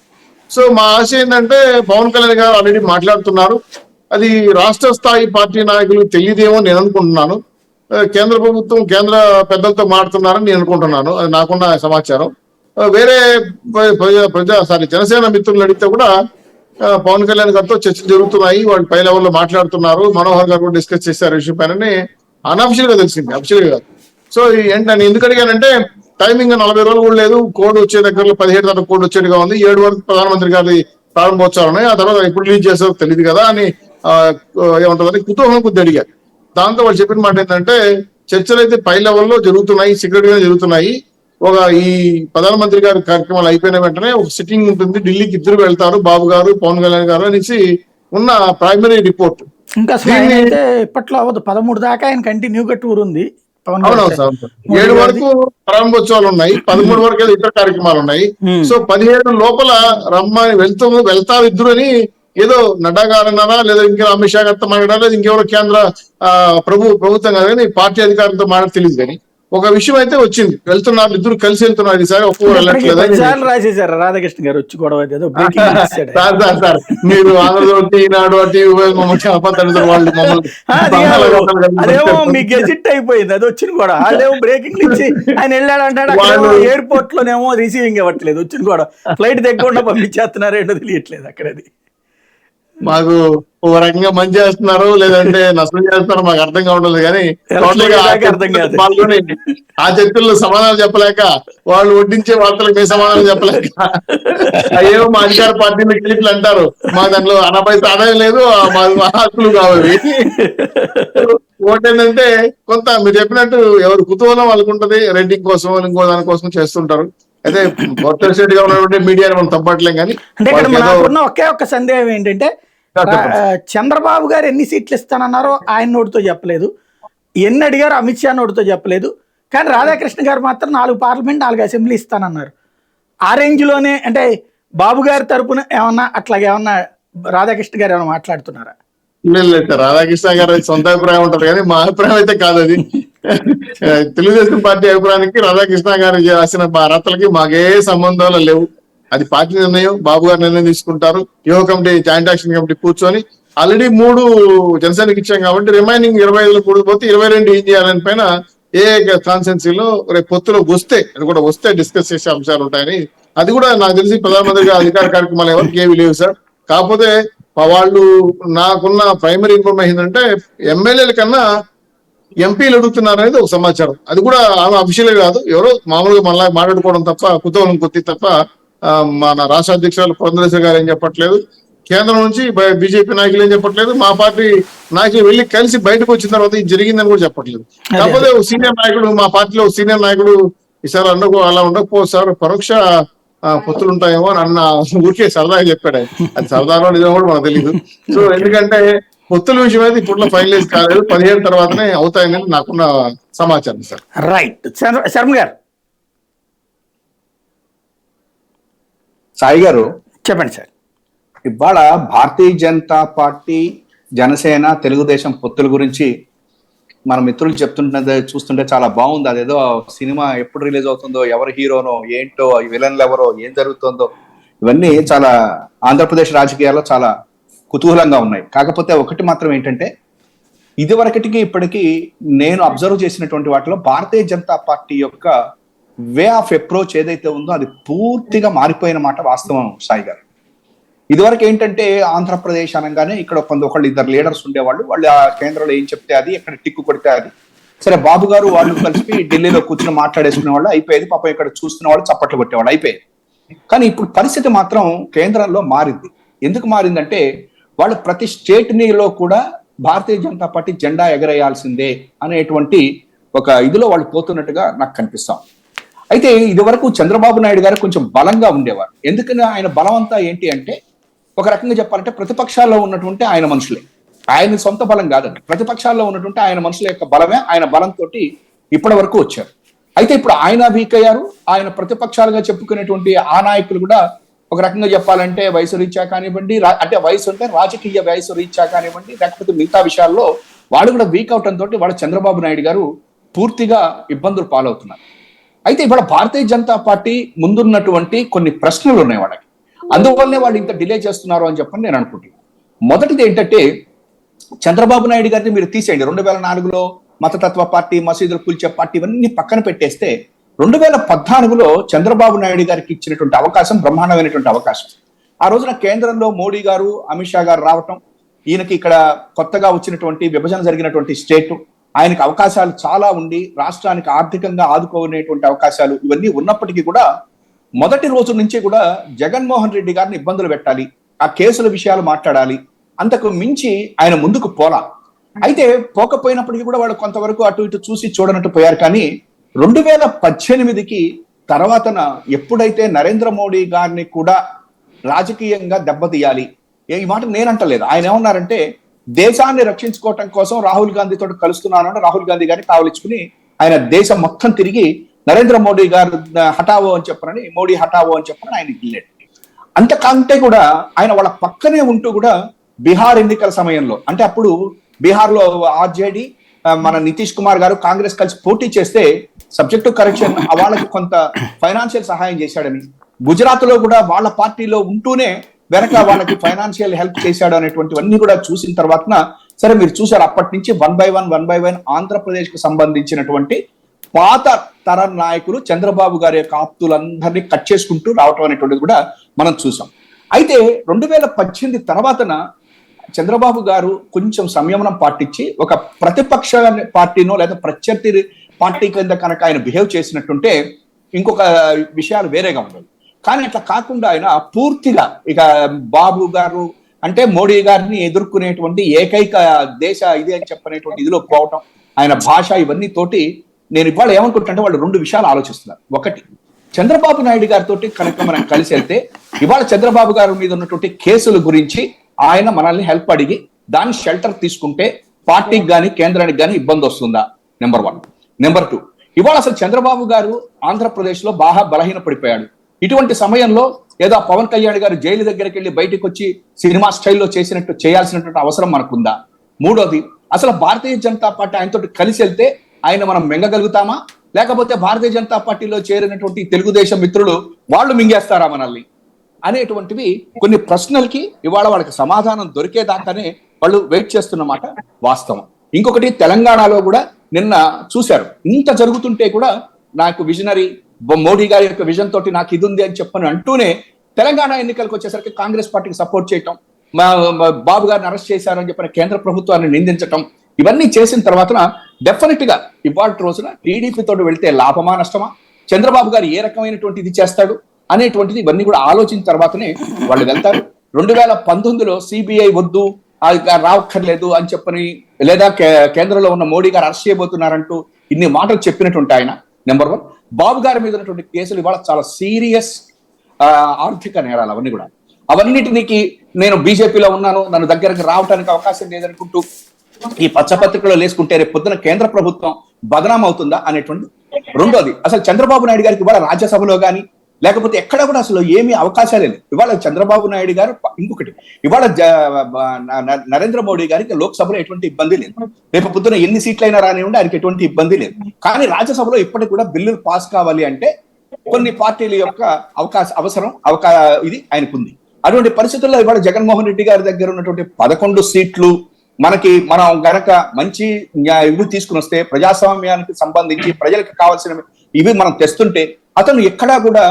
సో మా ఆశ ఏంటంటే పవన్ కళ్యాణ్ గారు ఆల్రెడీ మాట్లాడుతున్నారు, అది రాష్ట్ర స్థాయి పార్టీ నాయకులు తెలియదేమో నేను అనుకుంటున్నాను. కేంద్ర ప్రభుత్వం కేంద్ర పెద్దలతో మాట్లాడుతున్నారని నేను అనుకుంటున్నాను, అది నాకున్న సమాచారం. వేరే జనసేన మిత్రులు అడిగితే కూడా పవన్ కళ్యాణ్ గారితో చర్చలు జరుగుతున్నాయి, వాళ్ళు పై లెవెల్లో మాట్లాడుతున్నారు, మనోహర్ గారు కూడా డిస్కస్ చేశారు విషయం పైన అనఫిషియల్ గా తెలిసింది, అఫిషియల్ గా. సో ఏంటని ఎందుకు అడిగానంటే టైమింగ్ 40 రోజులు కూడా లేదు. కోడ్ వచ్చే దగ్గరలో 17 కోడ్ వచ్చేట్టుగా ఉంది. 7 వరకు ప్రధానమంత్రి గారి ప్రారంభోత్సవాలు ఉన్నాయి. ఆ తర్వాత ఎప్పుడు రిలీజ్ చేస్తారో తెలియదు కదా అని ఏమంటారు కుతూహలం కొద్ది అడిగారు. దాంతో వాళ్ళు చెప్పిన మాట ఏంటంటే చర్చలు అయితే పై లెవెల్లో జరుగుతున్నాయి, సీక్రెట్ గా జరుగుతున్నాయి. ఈ ప్రధానమంత్రి గారి కార్యక్రమాలు అయిపోయిన వెంటనే ఒక సిట్టింగ్ ఉంటుంది, ఢిల్లీకి ఇద్దరు వెళ్తారు, బాబు గారు పవన్ కళ్యాణ్ గారు అనేసి ఉన్న ప్రైమరీ రిపోర్ట్. ఇంకా అసలు ఆయన అయితే ఇప్పట్లో అవ్వదు, 13 దాకా ఆయన కంటిన్యూగా టూర్ ఉంది. అవునవును సార్, 7 వరకు ప్రారంభోత్సవాలు ఉన్నాయి, 13 వరకు ఇతర కార్యక్రమాలు ఉన్నాయి. సో 17 లోపల రమ్మని వెళ్తారు ఇద్దరు అని ఏదో నడ్డా గారన్నారా, లేదా ఇంకా అమిత్ షా గారితో మాట్లాడారా, లేదా ఇంకెవరో కేంద్ర ప్రభుత్వం కాదు కానీ పార్టీ అధికారులతో మాట్లాడి తెలియదు. కానీ ఒక విషయం అయితే వచ్చింది, వెళ్తున్నారు ఇద్దరు కలిసి వెళ్తున్నారు, ఈసారి ఒక్కరు వెళ్ళట్లేదు రాసేసారు రాధాకృష్ణ గారు వచ్చి గొడవ. సార్ మీరు ఆంధ్రజ్యోతి, ఈనాడు వాళ్ళు అదేమో మీ గెజిట్ అయిపోయింది, అది వచ్చిన కూడా వాళ్ళేమో బ్రేకింగ్ ఇచ్చి ఆయన వెళ్ళాడు అంటాడు, ఎయిర్పోర్ట్ లోనేమో రిసీవింగ్ ఇవ్వట్లేదు, వచ్చిన కూడా ఫ్లైట్ దగ్గర పంపించేస్తున్నారు ఏంటో తెలియట్లేదు అక్కడది. మాకు ఒక రకంగా మంచి చేస్తున్నారు లేదంటే నష్టం చేస్తున్నారు మాకు అర్థం కావడం కానీ పాల్గొని ఆ చర్చల్లో సమాధానం చెప్పలేక, వాళ్ళు వడ్డించే వార్తలకు మేము సమాధానం చెప్పలేక, అయ్యో మా అధికార పార్టీని క్లిప్లు అంటారు, మా దాంట్లో అనపైతే ఆదాయం లేదు, మా హక్కులు కావాలి. ఒకటేంటంటే కొంత మీరు చెప్పినట్టు ఎవరు కుతూహలం వాళ్ళకు ఉంటది, రేటింగ్ కోసం ఇంకో దాని కోసం చేస్తుంటారు. అయితే స్టేట్ గా ఉన్నటువంటి మీడియాని మనం తప్పట్లేం. కానీ అంటే ఒకే ఒక్క సందేహం ఏంటంటే, చంద్రబాబు గారు ఎన్ని సీట్లు ఇస్తానన్నారో ఆయన నోటితో చెప్పలేదు, ఎన్ని అడిగారో అమిత్ షా నోటితో చెప్పలేదు. కానీ రాధాకృష్ణ గారు మాత్రం 4 పార్లమెంట్ 4 అసెంబ్లీ ఇస్తానన్నారు. ఆ రేంజ్ లోనే అంటే బాబు గారి తరపున ఏమన్నా అట్లాగే ఏమన్నా రాధాకృష్ణ గారు ఏమన్నా మాట్లాడుతున్నారా? లేదు, రాధాకృష్ణ గారు సొంత అభిప్రాయం ఉంటారు కానీ మా అభిప్రాయం అయితే కాదు అది. తెలుగుదేశం పార్టీ అభిప్రాయానికి రాధాకృష్ణ గారు రాసిన రాతలకి మాకే సంబంధాలు లేవు. అది పార్టీ నిర్ణయం, బాబు గారు నిర్ణయం తీసుకుంటారు. యువ కమిటీ, జాయింట్ యాక్షన్ కమిటీ కూర్చొని ఆల్రెడీ 3 జనసేనకి ఇచ్చాం కాబట్టి రిమైనింగ్ 25 కూడిపోతే 22 ఏం చేయాలని పైన ఏ కాన్స్టెన్సీలో రేపు పొత్తులో వస్తే, అది కూడా వస్తే డిస్కస్ చేసే అంశాలు ఉంటాయని. అది కూడా నాకు తెలిసి ప్రధానమంత్రి గారి అధికార కార్యక్రమాలు ఎవరికి ఏవి లేవు సార్. కాకపోతే వాళ్ళు నాకున్న ప్రైమరీ ఇన్ఫర్మేషన్ అంటే ఎమ్మెల్యేల కన్నా ఎంపీలు అడుగుతున్నారు అనేది ఒక సమాచారం. అది కూడా ఆమె అఫీషియల్ కాదు, ఎవరో మామూలుగా మనలా మాట్లాడుకోవడం తప్ప, కుతూహలం కొద్ది తప్ప మన రాష్ట్ర అధ్యక్షులు పురంధరేశ్వరి గారు ఏం చెప్పట్లేదు, కేంద్రం నుంచి బీజేపీ నాయకులు ఏం చెప్పట్లేదు, మా పార్టీ నాయకులు వెళ్ళి కలిసి బయటకు వచ్చిన తర్వాత ఇది జరిగిందని కూడా చెప్పట్లేదు. కాకపోతే సీనియర్ నాయకుడు, మా పార్టీలో సీనియర్ నాయకుడు ఈసారి అలా ఉండకపో సార్, పరోక్ష పొత్తులు ఉంటాయేమో అని అన్న ఊరికే సరదాగా చెప్పాడు. అది సరదాలో నిజం కూడా మనకు తెలియదు. సో ఎందుకంటే పొత్తుల విషయం అయితే ఇప్పుడు ఫైనలైజ్ కాలేదు, 17 తర్వాతనే అవుతాయనేది నాకున్న సమాచారం సార్. రైట్, శర్మ గారు సాయి గారు చెప్పండి సార్. ఇవాళ భారతీయ జనతా పార్టీ, జనసేన, తెలుగుదేశం పొత్తుల గురించి మన మిత్రులు చెప్తుంటే చూస్తుంటే చాలా బాగుంది. అదేదో సినిమా ఎప్పుడు రిలీజ్ అవుతుందో, ఎవరు హీరోనో ఏంటో, విలన్లు ఎవరో, ఏం జరుగుతుందో, ఇవన్నీ చాలా ఆంధ్రప్రదేశ్ రాజకీయాల్లో చాలా కుతూహలంగా ఉన్నాయి. కాకపోతే ఒకటి మాత్రం ఏంటంటే, ఇదివరకటికి ఇప్పటికీ నేను అబ్జర్వ్ చేసినటువంటి వాటిలో భారతీయ జనతా పార్టీ యొక్క వే ఆఫ్ అప్రోచ్ ఏదైతే ఉందో అది పూర్తిగా మారిపోయిన మాట వాస్తవం సాయి గారు. ఇదివరకు ఏంటంటే ఆంధ్రప్రదేశ్ అనగానే ఇక్కడ ఒకళ్ళు 2 లీడర్స్ ఉండేవాళ్ళు, వాళ్ళు ఆ కేంద్రంలో ఏం చెప్తే అది, ఎక్కడ టిక్కు కొడితే అది. సరే, బాబు గారు వాళ్ళు కలిసి ఢిల్లీలో కూర్చొని మాట్లాడేసుకునే వాళ్ళు, అయిపోయేది. పాపం ఇక్కడ చూస్తున్న వాళ్ళు చప్పట్లు కొట్టేవాళ్ళు, అయిపోయేది. కానీ ఇప్పుడు పరిస్థితి మాత్రం కేంద్రంలో మారింది. ఎందుకు మారిందంటే, వాళ్ళు ప్రతి స్టేట్నిలో కూడా భారతీయ జనతా పార్టీ జెండా ఎగరేయాల్సిందే అనేటువంటి ఒక ఇదిలో వాళ్ళు పోతున్నట్టుగా నాకు కనిపిస్తాం. అయితే ఇది వరకు చంద్రబాబు నాయుడు గారు కొంచెం బలంగా ఉండేవారు. ఎందుకని ఆయన బలం అంతా ఏంటి అంటే, ఒక రకంగా చెప్పాలంటే ప్రతిపక్షాల్లో ఉన్నటువంటి ఆయన మనుషులే, ఆయన సొంత బలం కాదండి, ప్రతిపక్షాల్లో ఉన్నటువంటి ఆయన మనుషుల యొక్క బలమే ఆయన బలంతో ఇప్పటి వరకు వచ్చారు. అయితే ఇప్పుడు ఆయన వీక్ అయ్యారు. ఆయన ప్రతిపక్షాలుగా చెప్పుకునేటువంటి ఆ నాయకులు కూడా ఒక రకంగా చెప్పాలంటే వయసు రీత్యా కానివ్వండి, అంటే వయసు అంటే రాజకీయ వయసు రీత్యా కానివ్వండి, లేకపోతే మిగతా విషయాల్లో వాళ్ళు కూడా వీక్ అవటంతో వాళ్ళు చంద్రబాబు నాయుడు గారు పూర్తిగా ఇబ్బందులు పాలవుతున్నారు. అయితే ఇవాళ భారతీయ జనతా పార్టీ ముందున్నటువంటి కొన్ని ప్రశ్నలు ఉన్నాయి వాళ్ళకి, అందువల్లనే వాళ్ళు ఇంత డిలే చేస్తున్నారు అని చెప్పని నేను అనుకుంటున్నాను. మొదటిది ఏంటంటే, చంద్రబాబు నాయుడు గారిని మీరు తీసేయండి. 2004లో మతతత్వ పార్టీ, మసీదులు కూల్చే పార్టీ ఇవన్నీ పక్కన పెట్టేస్తే, 2014లో చంద్రబాబు నాయుడు గారికి ఇచ్చినటువంటి అవకాశం బ్రహ్మాండమైనటువంటి అవకాశం. ఆ రోజున కేంద్రంలో మోడీ గారు, అమిత్ షా గారు రావటం, ఈయనకి ఇక్కడ కొత్తగా వచ్చినటువంటి విభజన జరిగినటువంటి స్టేట్, ఆయనకు అవకాశాలు చాలా ఉండి రాష్ట్రానికి ఆర్థికంగా ఆదుకోనేటువంటి అవకాశాలు ఇవన్నీ ఉన్నప్పటికీ కూడా మొదటి రోజు నుంచి కూడా జగన్మోహన్ రెడ్డి గారిని ఇబ్బందులు పెట్టాలి, ఆ కేసుల విషయాలు మాట్లాడాలి, అంతకు మించి ఆయన ముందుకు పోలా. అయితే పోకపోయినప్పటికీ కూడా వాళ్ళు కొంతవరకు అటు ఇటు చూసి చూడనట్టు పోయారు. కానీ 2018కి తర్వాతన ఎప్పుడైతే నరేంద్ర మోడీ గారిని కూడా రాజకీయంగా దెబ్బతీయాలి, ఈ మాట నేనంటలేదు, ఆయన ఏమన్నారంటే దేశాన్ని రక్షించుకోవటం కోసం రాహుల్ గాంధీతో కలుస్తున్నాను అని రాహుల్ గాంధీ గారిని కావలించుకుని ఆయన దేశం మొత్తం తిరిగి నరేంద్ర మోడీ గారు హఠావో అని చెప్పనని, మోడీ హఠావో అని చెప్పని ఆయన వెళ్ళాడు. అంతకంటే కూడా ఆయన వాళ్ళ పక్కనే ఉంటూ కూడా బీహార్ ఎన్నికల సమయంలో, అంటే అప్పుడు బీహార్ లో ఆర్జేడీ మన నితీష్ కుమార్ గారు కాంగ్రెస్ కలిసి పోటీ చేస్తే సబ్జెక్ట్ టు కరెక్షన్ వాళ్ళకి కొంత ఫైనాన్షియల్ సహాయం చేశాడని, గుజరాత్ లో కూడా వాళ్ళ పార్టీలో ఉంటూనే వెనక వాళ్ళకి ఫైనాన్షియల్ హెల్ప్ చేశాడు అనేటువంటివన్నీ కూడా చూసిన తర్వాత సరే మీరు చూసారు అప్పటి నుంచి వన్ బై వన్ ఆంధ్రప్రదేశ్ కు సంబంధించినటువంటి పాత తరం నాయకులు చంద్రబాబు గారి యొక్క ఆప్తులందరినీ కట్ చేసుకుంటూ రావటం అనేటువంటిది కూడా మనం చూసాం. అయితే 2018 తర్వాతన చంద్రబాబు గారు కొంచెం సంయమనం పాటించి ఒక ప్రతిపక్ష పార్టీనో లేదా ప్రత్యర్థి పార్టీ కింద కనుక ఆయన బిహేవ్ చేసినట్టుంటే ఇంకొక విషయాలు వేరేగా ఉండవు. కానీ అట్లా కాకుండా ఆయన పూర్తిగా ఇక బాబు గారు అంటే మోడీ గారిని ఎదుర్కొనేటువంటి ఏకైక దేశ ఇది అని చెప్పనేటువంటి ఇదిలో పోవటం, ఆయన భాష ఇవన్నీ తోటి నేను ఇవాళ ఏమనుకుంటుంటే వాళ్ళు 2 విషయాలు ఆలోచిస్తున్నారు. ఒకటి, చంద్రబాబు నాయుడు గారితో కనుక మనం కలిసి వెళ్తే ఇవాళ చంద్రబాబు గారి మీద ఉన్నటువంటి కేసుల గురించి ఆయన మనల్ని హెల్ప్ అడిగి దాన్ని షెల్టర్ తీసుకుంటే పార్టీకి కానీ కేంద్రానికి కానీ ఇబ్బంది వస్తుందా, నెంబర్ 1. నెంబర్ 2, ఇవాళ అసలు చంద్రబాబు గారు ఆంధ్రప్రదేశ్ లో బాగా బలహీన పడిపోయాడు. ఇటువంటి సమయంలో ఏదో పవన్ కళ్యాణ్ గారు జైలు దగ్గరికి వెళ్ళి బయటకు వచ్చి సినిమా స్టైల్లో చేయాల్సినటువంటి అవసరం మనకుందా? 3వది, అసలు భారతీయ జనతా పార్టీ ఆయనతో కలిసి వెళ్తే ఆయన మనం మింగగలుగుతామా, లేకపోతే భారతీయ జనతా పార్టీలో చేరినటువంటి తెలుగుదేశం మిత్రులు వాళ్ళు మింగేస్తారా మనల్ని అనేటువంటివి కొన్ని ప్రశ్నలకి ఇవాళ వాళ్ళకి సమాధానం దొరికేదాకానే వాళ్ళు వెయిట్ చేస్తున్నమాట వాస్తవం. ఇంకొకటి, తెలంగాణలో కూడా నిన్న చూశారు, ఇంత జరుగుతుంటే కూడా నాకు విజనరీ మోడీ గారి యొక్క విజన్ తోటి నాకు ఇది ఉంది అని చెప్పని అంటూనే తెలంగాణ ఎన్నికలకు వచ్చేసరికి కాంగ్రెస్ పార్టీకి సపోర్ట్ చేయటం, బాబు గారిని అరెస్ట్ చేశారని చెప్పిన కేంద్ర ప్రభుత్వాన్ని నిందించటం, ఇవన్నీ చేసిన తర్వాత డెఫినెట్ గా ఇవాళ రోజున టీడీపీ తోటి వెళ్తే లాభమా నష్టమా, చంద్రబాబు గారు ఏ రకమైనటువంటి ఇది చేస్తాడు అనేటువంటిది ఇవన్నీ కూడా ఆలోచించిన తర్వాతనే వాళ్ళు వెళ్తారు. 2019లో సిబిఐ వద్దు, రావక్కర్లేదు అని చెప్పని, లేదా కేంద్రంలో ఉన్న మోడీ గారు అరెస్ట్ చేయబోతున్నారంటూ ఇన్ని మాటలు చెప్పినట్టుంటే ఆయన నెంబర్ 1. బాబు గారి మీద ఉన్నటువంటి కేసులు ఇవాళ చాలా సీరియస్ ఆర్థిక నేరాలు అవన్నీ కూడా. అవన్నిటికి నేను బీజేపీలో ఉన్నాను, నన్ను దగ్గరకు రావడానికి అవకాశం లేదనుకుంటూ ఈ పచ్చపత్రికలో లేసుకుంటే రేపు పొద్దున కేంద్ర ప్రభుత్వం బదనాం అవుతుందా అనేటువంటి. 2వది, అసలు చంద్రబాబు నాయుడు గారికి ఇవాళ రాజ్యసభలో కానీ లేకపోతే ఎక్కడ కూడా అసలు ఏమీ అవకాశాలే లేదు. ఇవాళ చంద్రబాబు నాయుడు గారు, ఇంకొకటి ఇవాళ నరేంద్ర మోడీ గారికి లోక్సభలో ఎటువంటి ఇబ్బంది లేదు, రేపు పొద్దున ఎన్ని సీట్లైనా రానివ్వండి ఆయనకి ఎటువంటి ఇబ్బంది లేదు. కానీ రాజ్యసభలో ఇప్పటికి కూడా బిల్లులు పాస్ కావాలి అంటే కొన్ని పార్టీల యొక్క అవసరం ఇది ఆయనకుంది. అటువంటి పరిస్థితుల్లో ఇవాళ జగన్మోహన్ రెడ్డి గారి దగ్గర ఉన్నటువంటి 11 సీట్లు మనం గనక మంచి ఇవి తీసుకుని వస్తే ప్రజాస్వామ్యానికి సంబంధించి ప్రజలకు కావాల్సిన ఇవి మనం తెస్తుంటే అతను ఎక్కడా కూడా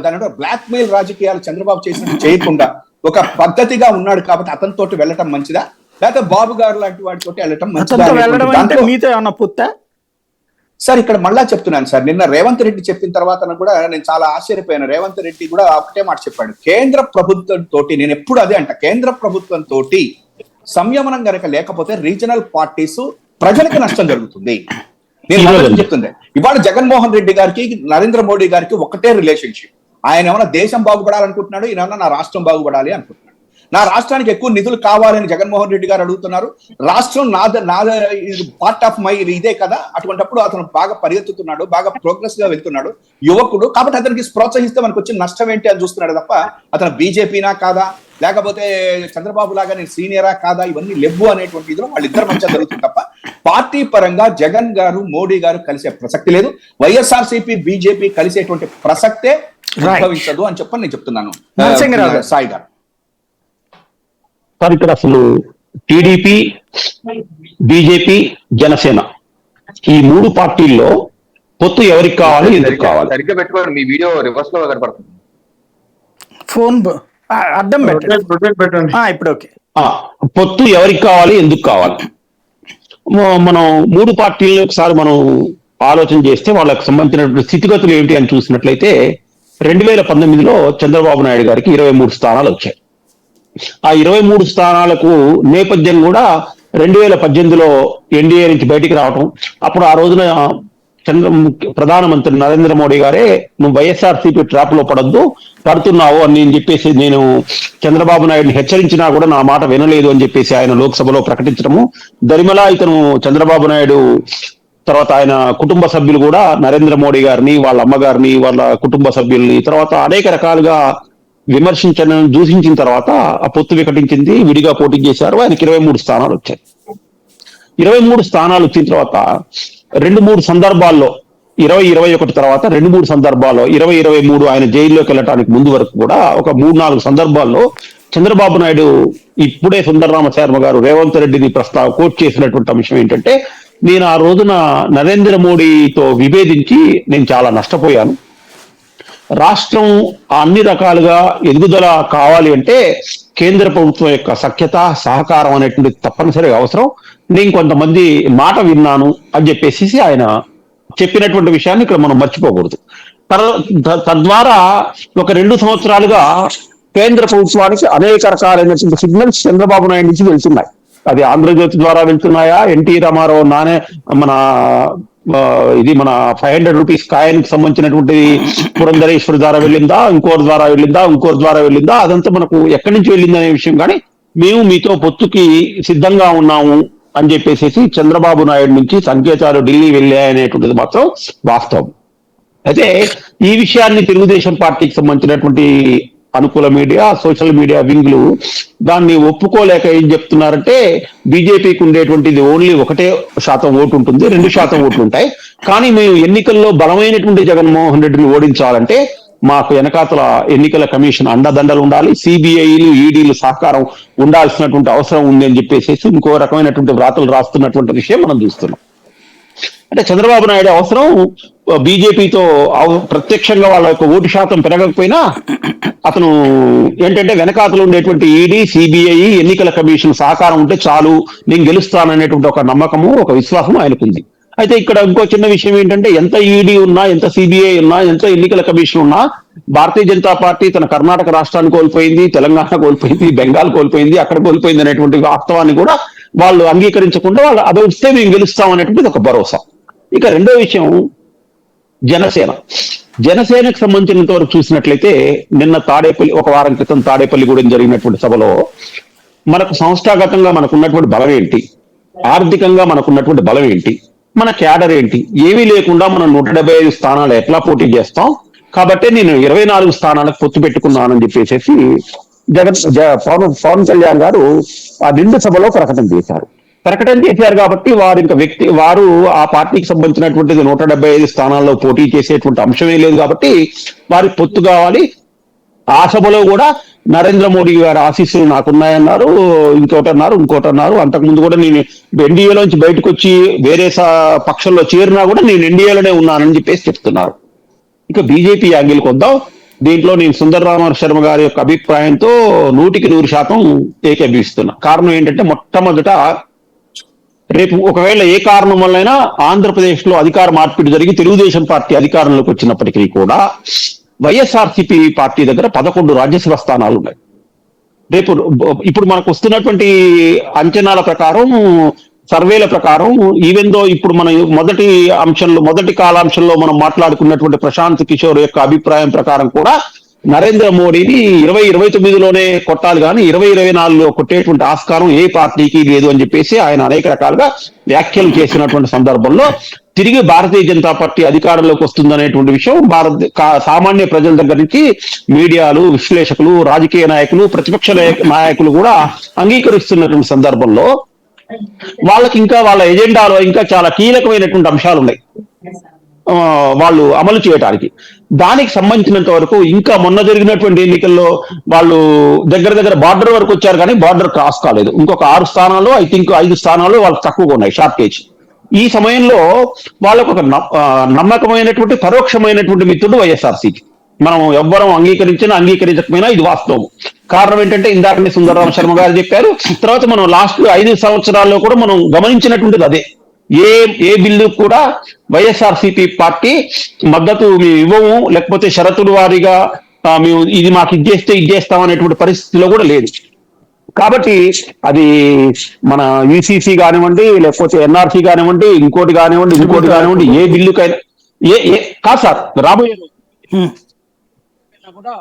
దాని బ్లాక్ మెయిల్ రాజకీయాలు చంద్రబాబు చేసినట్టు చేయకుండా ఒక పద్ధతిగా ఉన్నాడు కాబట్టి అతనితో వెళ్ళటం మంచిదా, లేకపోతే బాబు గారు లాంటి వాటితో వెళ్ళటం మంచిదా? సార్ ఇక్కడ మళ్ళా చెప్తున్నాను సార్, నిన్న రేవంత్ రెడ్డి చెప్పిన తర్వాత కూడా నేను చాలా ఆశ్చర్యపోయాను. రేవంత్ రెడ్డి కూడా ఒకటే మాట చెప్పాడు, కేంద్ర ప్రభుత్వం తోటి, నేను ఎప్పుడు అదే అంట, కేంద్ర ప్రభుత్వం తోటి సంయమనం గనక లేకపోతే రీజనల్ పార్టీస్ ప్రజలకు నష్టం జరుగుతుంది. నేను చెప్తుంది ఇవాళ జగన్మోహన్ రెడ్డి గారికి నరేంద్ర మోడీ గారికి ఒకటే రిలేషన్షిప్. ఆయన ఏమన్నా దేశం బాగుపడాలనుకుంటున్నాడు, ఈయన నా రాష్ట్రం బాగుపడాలి అనుకుంటున్నాడు. నా రాష్ట్రానికి ఎక్కువ నిధులు కావాలని జగన్మోహన్ రెడ్డి గారు అడుగుతున్నారు. రాష్ట్రం నాద పార్ట్ ఆఫ్ మై ఇదే కదా, అటువంటిప్పుడు అతను బాగా పరిగెత్తుతున్నాడు, బాగా ప్రోగ్రెస్ గా వెళ్తున్నాడు, యువకుడు కాబట్టి అతనికి ప్రోత్సహిస్తే మనకు వచ్చిన నష్టం ఏంటి అని చూస్తున్నాడు తప్ప అతను బీజేపీనా కాదా, లేకపోతే చంద్రబాబు లాగా నేను సీనియరా కాదా, ఇవన్నీ లెవ్వు అనేటువంటి ఇదిలో వాళ్ళిద్దరు మంచిగా జరుగుతుంది తప్ప పార్టీ పరంగా జగన్ గారు మోడీ గారు కలిసే ప్రసక్తి లేదు. వైఎస్ఆర్సీపీ బీజేపీ కలిసేటువంటి ప్రసక్తే ఉద్భవించదు అని చెప్పని నేను చెప్తున్నాను. సాయి గారు సార్, ఇక్కడ అసలు టీడీపీ, బీజేపీ, జనసేన ఈ 3 పార్టీల్లో పొత్తు ఎవరికి కావాలి, ఎందుకు కావాలి? సరిగ్గా పెట్టుకోండి, మీ వీడియో రివర్స్ లో కనపడుతుంది. ఫోన్ అడ్డం పెట్టండి ఇప్పుడు. ఓకే, పొత్తు ఎవరికి కావాలి, ఎందుకు కావాలి? మనం 3 పార్టీలను ఒకసారి మనం ఆలోచన చేస్తే వాళ్ళకి సంబంధించినటువంటి స్థితిగతులు ఏంటి అని చూసినట్లయితే 2019లో చంద్రబాబు నాయుడు గారికి 23 స్థానాలు వచ్చాయి. ఆ 23 స్థానాలకు నేపథ్యం కూడా 2018లో ఎన్డీఏ నుంచి బయటికి రావటం. అప్పుడు ఆ రోజున ప్రధానమంత్రి నరేంద్ర మోడీ గారే నువ్వు వైఎస్ఆర్సీపీ ట్రాప్ లో పడుతున్నావు అని చెప్పేసి నేను చంద్రబాబు నాయుడిని హెచ్చరించినా కూడా నా మాట వినలేదు అని చెప్పేసి ఆయన లోక్సభలో ప్రకటించడము. దరిమలా ఇతను చంద్రబాబు నాయుడు తర్వాత ఆయన కుటుంబ సభ్యులు కూడా నరేంద్ర మోడీ గారిని, వాళ్ళ అమ్మగారిని, వాళ్ళ కుటుంబ సభ్యుల్ని తర్వాత అనేక రకాలుగా దూషించిన తర్వాత ఆ పొత్తు వికటించింది, విడిగా పోటీ చేశారు. ఆయనకి 23 స్థానాలు వచ్చాయి. 23 స్థానాలు వచ్చిన తర్వాత 2-3 సందర్భాల్లో 2021 తర్వాత 2-3 సందర్భాల్లో 2023 ఆయన జైల్లోకి వెళ్ళటానికి ముందు వరకు కూడా ఒక 3-4 సందర్భాల్లో చంద్రబాబు నాయుడు ఇప్పుడే సుందరరామ శర్మ గారు రేవంత్ రెడ్డిని కోట్ చేసినటువంటి అంశం ఏంటంటే, నేను ఆ రోజున నరేంద్ర మోడీతో విభేదించి నేను చాలా నష్టపోయాను. రాష్ట్రం అన్ని రకాలుగా ఎదుగుదల కావాలి అంటే కేంద్ర ప్రభుత్వం యొక్క సఖ్యత, సహకారం అనేటువంటిది తప్పనిసరిగా అవసరం. నేను కొంతమంది మాట విన్నాను అని చెప్పేసి ఆయన చెప్పినటువంటి విషయాన్ని ఇక్కడ మనం మర్చిపోకూడదు. తద్వారా ఒక 2 సంవత్సరాలుగా కేంద్ర ప్రభుత్వానికి అనేక రకాలైనటువంటి సిగ్నల్స్ చంద్రబాబు నాయుడు నుంచి వెళ్తున్నాయి. అది ఆంధ్రజ్యోతి ద్వారా వెళ్తున్నాయా, ఎన్టీ రామారావు మన 500 రూపీస్ కాయిన్కి సంబంధించినటువంటి పురంధరేశ్వరి ద్వారా వెళ్ళిందా, ఇంకోరి ద్వారా వెళ్ళిందా, అదంతా మనకు ఎక్కడి నుంచి వెళ్ళింది అనే విషయం. కానీ మేము మీతో పొత్తుకి సిద్ధంగా ఉన్నాము అని చెప్పేసి చంద్రబాబు నాయుడు నుంచి సంకేతాలు ఢిల్లీ వెళ్ళాయనేటువంటిది మాత్రం వాస్తవం. అయితే ఈ విషయాన్ని తెలుగుదేశం పార్టీకి సంబంధించినటువంటి అనుకూల మీడియా, సోషల్ మీడియా వింగ్లు దాన్ని ఒప్పుకోలేక ఏం చెప్తున్నారంటే, బీజేపీకి ఉండేటువంటిది ఓన్లీ 1% ఓటు ఉంటుంది, 2% ఓట్లు ఉంటాయి. కానీ మేము ఎన్నికల్లో బలమైనటువంటి జగన్మోహన్ రెడ్డిని ఓడించాలంటే మాకు వెనకాతల ఎన్నికల కమిషన్ అండదండలు ఉండాలి, సిబిఐలు, ఈడీలు సహకారం ఉండాల్సినటువంటి అవసరం ఉంది అని చెప్పేసి ఇంకో రకమైనటువంటి వ్రాతలు రాస్తున్నటువంటి విషయం మనం చూస్తున్నాం. అంటే చంద్రబాబు నాయుడు అవసరం బీజేపీతో ప్రత్యక్షంగా వాళ్ళ యొక్క ఓటు శాతం పెరగకపోయినా అతను ఏంటంటే వెనకాతలు ఉండేటువంటి ఈడీ, సిబిఐ, ఎన్నికల కమిషన్ సహకారం ఉంటే చాలు నేను గెలుస్తాననేటువంటి ఒక నమ్మకము, ఒక విశ్వాసం ఆయనకుంది. అయితే ఇక్కడ ఇంకో చిన్న విషయం ఏంటంటే, ఎంత ఈడీ ఉన్నా, ఎంత సిబిఐ ఉన్నా, ఎంత ఎన్నికల కమిషన్ ఉన్నా భారతీయ జనతా పార్టీ తన కర్ణాటక రాష్ట్రాన్ని కోల్పోయింది, తెలంగాణ కోల్పోయింది, బెంగాల్ కోల్పోయింది, అక్కడ కోల్పోయింది అనేటువంటి వాస్తవాన్ని కూడా వాళ్ళు అంగీకరించకుండా వాళ్ళు అది వస్తే మేము గెలుస్తాం అనేటువంటిది ఒక భరోసా. ఇక రెండో విషయం జనసేనకు సంబంధించినంత వరకు చూసినట్లయితే నిన్న ఒక వారం క్రితం తాడేపల్లిగూడెం జరిగినటువంటి సభలో మనకు సంస్థాగతంగా మనకున్నటువంటి బలం ఏంటి, ఆర్థికంగా మనకున్నటువంటి బలం ఏంటి, మన క్యాడర్ ఏంటి, ఏమీ లేకుండా మనం 175 స్థానాలు ఎట్లా పోటీ చేస్తాం, కాబట్టి నేను 24 స్థానాలకు పొత్తు పెట్టుకున్నానని చెప్పేసి పవన్ కళ్యాణ్ గారు ఆ నిండు సభలో ప్రకటన చేశారు కాబట్టి వారు ఆ పార్టీకి సంబంధించినటువంటిది 175 స్థానాల్లో పోటీ చేసేటువంటి అంశమే లేదు కాబట్టి వారికి పొత్తు కావాలి. ఆ సభలో కూడా నరేంద్ర మోడీ గారి ఆశీస్సులు నాకున్నాయన్నారు, ఇంకోటి అన్నారు. అంతకుముందు కూడా నేను ఎన్డీఏలోంచి బయటకు వచ్చి వేరే పక్షంలో చేరినా కూడా నేను ఎన్డీఏలోనే ఉన్నానని చెప్పేసి చెప్తున్నారు. ఇక బీజేపీ యాంగిల్కి వద్దాం. దీంట్లో నేను సుందరరామ శర్మ గారి యొక్క అభిప్రాయంతో 100% ఏకీభవిస్తున్నా. కారణం ఏంటంటే, మొట్టమొదట రేపు ఒకవేళ ఏ కారణం వల్లైనా ఆంధ్రప్రదేశ్ లో అధికార మార్పిడి జరిగి తెలుగుదేశం పార్టీ అధికారంలోకి వచ్చినప్పటికీ కూడా వైఎస్ఆర్సీపీ పార్టీ దగ్గర 11 రాజ్యసభ స్థానాలు ఉన్నాయి. ఇప్పుడు మనకు వస్తున్నటువంటి అంచనాల ప్రకారం, సర్వేల ప్రకారం, ఈవెన్ దో ఇప్పుడు మన మొదటి కాలాంశంలో మనం మాట్లాడుకున్నటువంటి ప్రశాంత్ కిషోర్ యొక్క అభిప్రాయం ప్రకారం కూడా నరేంద్ర మోడీని 2029లోనే కొట్టాలి కానీ 2024లో కొట్టేటువంటి ఆస్కారం ఏ పార్టీకి లేదు అని చెప్పేసి ఆయన అనేక రకాలుగా వ్యాఖ్యలు చేసినటువంటి సందర్భంలో తిరిగి భారతీయ జనతా పార్టీ అధికారంలోకి వస్తుందనేటువంటి విషయం సామాన్య ప్రజల దగ్గర నుంచి మీడియాలు, విశ్లేషకులు, రాజకీయ నాయకులు, ప్రతిపక్ష నాయకులు కూడా అంగీకరిస్తున్నటువంటి సందర్భంలో వాళ్ళకి ఇంకా వాళ్ళ ఎజెండాలో ఇంకా చాలా కీలకమైనటువంటి అంశాలు ఉన్నాయి వాళ్ళు అమలు చేయడానికి. దానికి సంబంధించినంత వరకు ఇంకా మొన్న జరిగినటువంటి ఎన్నికల్లో వాళ్ళు దగ్గర బార్డర్ వరకు వచ్చారు కానీ బార్డర్ క్రాస్ కాలేదు. ఇంకొక 6 స్థానాలు, 5 స్థానాలు వాళ్ళకి తక్కువగా ఉన్నాయి షార్టేజ్. ఈ సమయంలో వాళ్ళకు ఒక నమ్మకమైనటువంటి పరోక్షమైనటువంటి మిత్రుడు వైఎస్ఆర్సీపీ. మనం ఎవ్వరం అంగీకరించకపోయినా ఇది వాస్తవం. కారణం ఏంటంటే, ఇందాకనే సుందరరామ శర్మ గారు చెప్పారు, తర్వాత మనం లాస్ట్ 5 సంవత్సరాల్లో కూడా మనం గమనించినటువంటిది అదే. ఏ బిల్లు కూడా వైఎస్ఆర్సీపీ పార్టీ మద్దతు మేము ఇవ్వము, లేకపోతే షరతుల వారీగా మేము ఇది మాకు ఇది చేస్తాం అనేటువంటి పరిస్థితిలో కూడా లేదు. కాబట్టి అది మన యూసీసీ కానివ్వండి, లేకపోతే ఎన్ఆర్సీ కానివ్వండి, ఇంకోటి కానివ్వండి, ఏ బిల్లుకైనా కాదు సార్, రాబోయే కూడా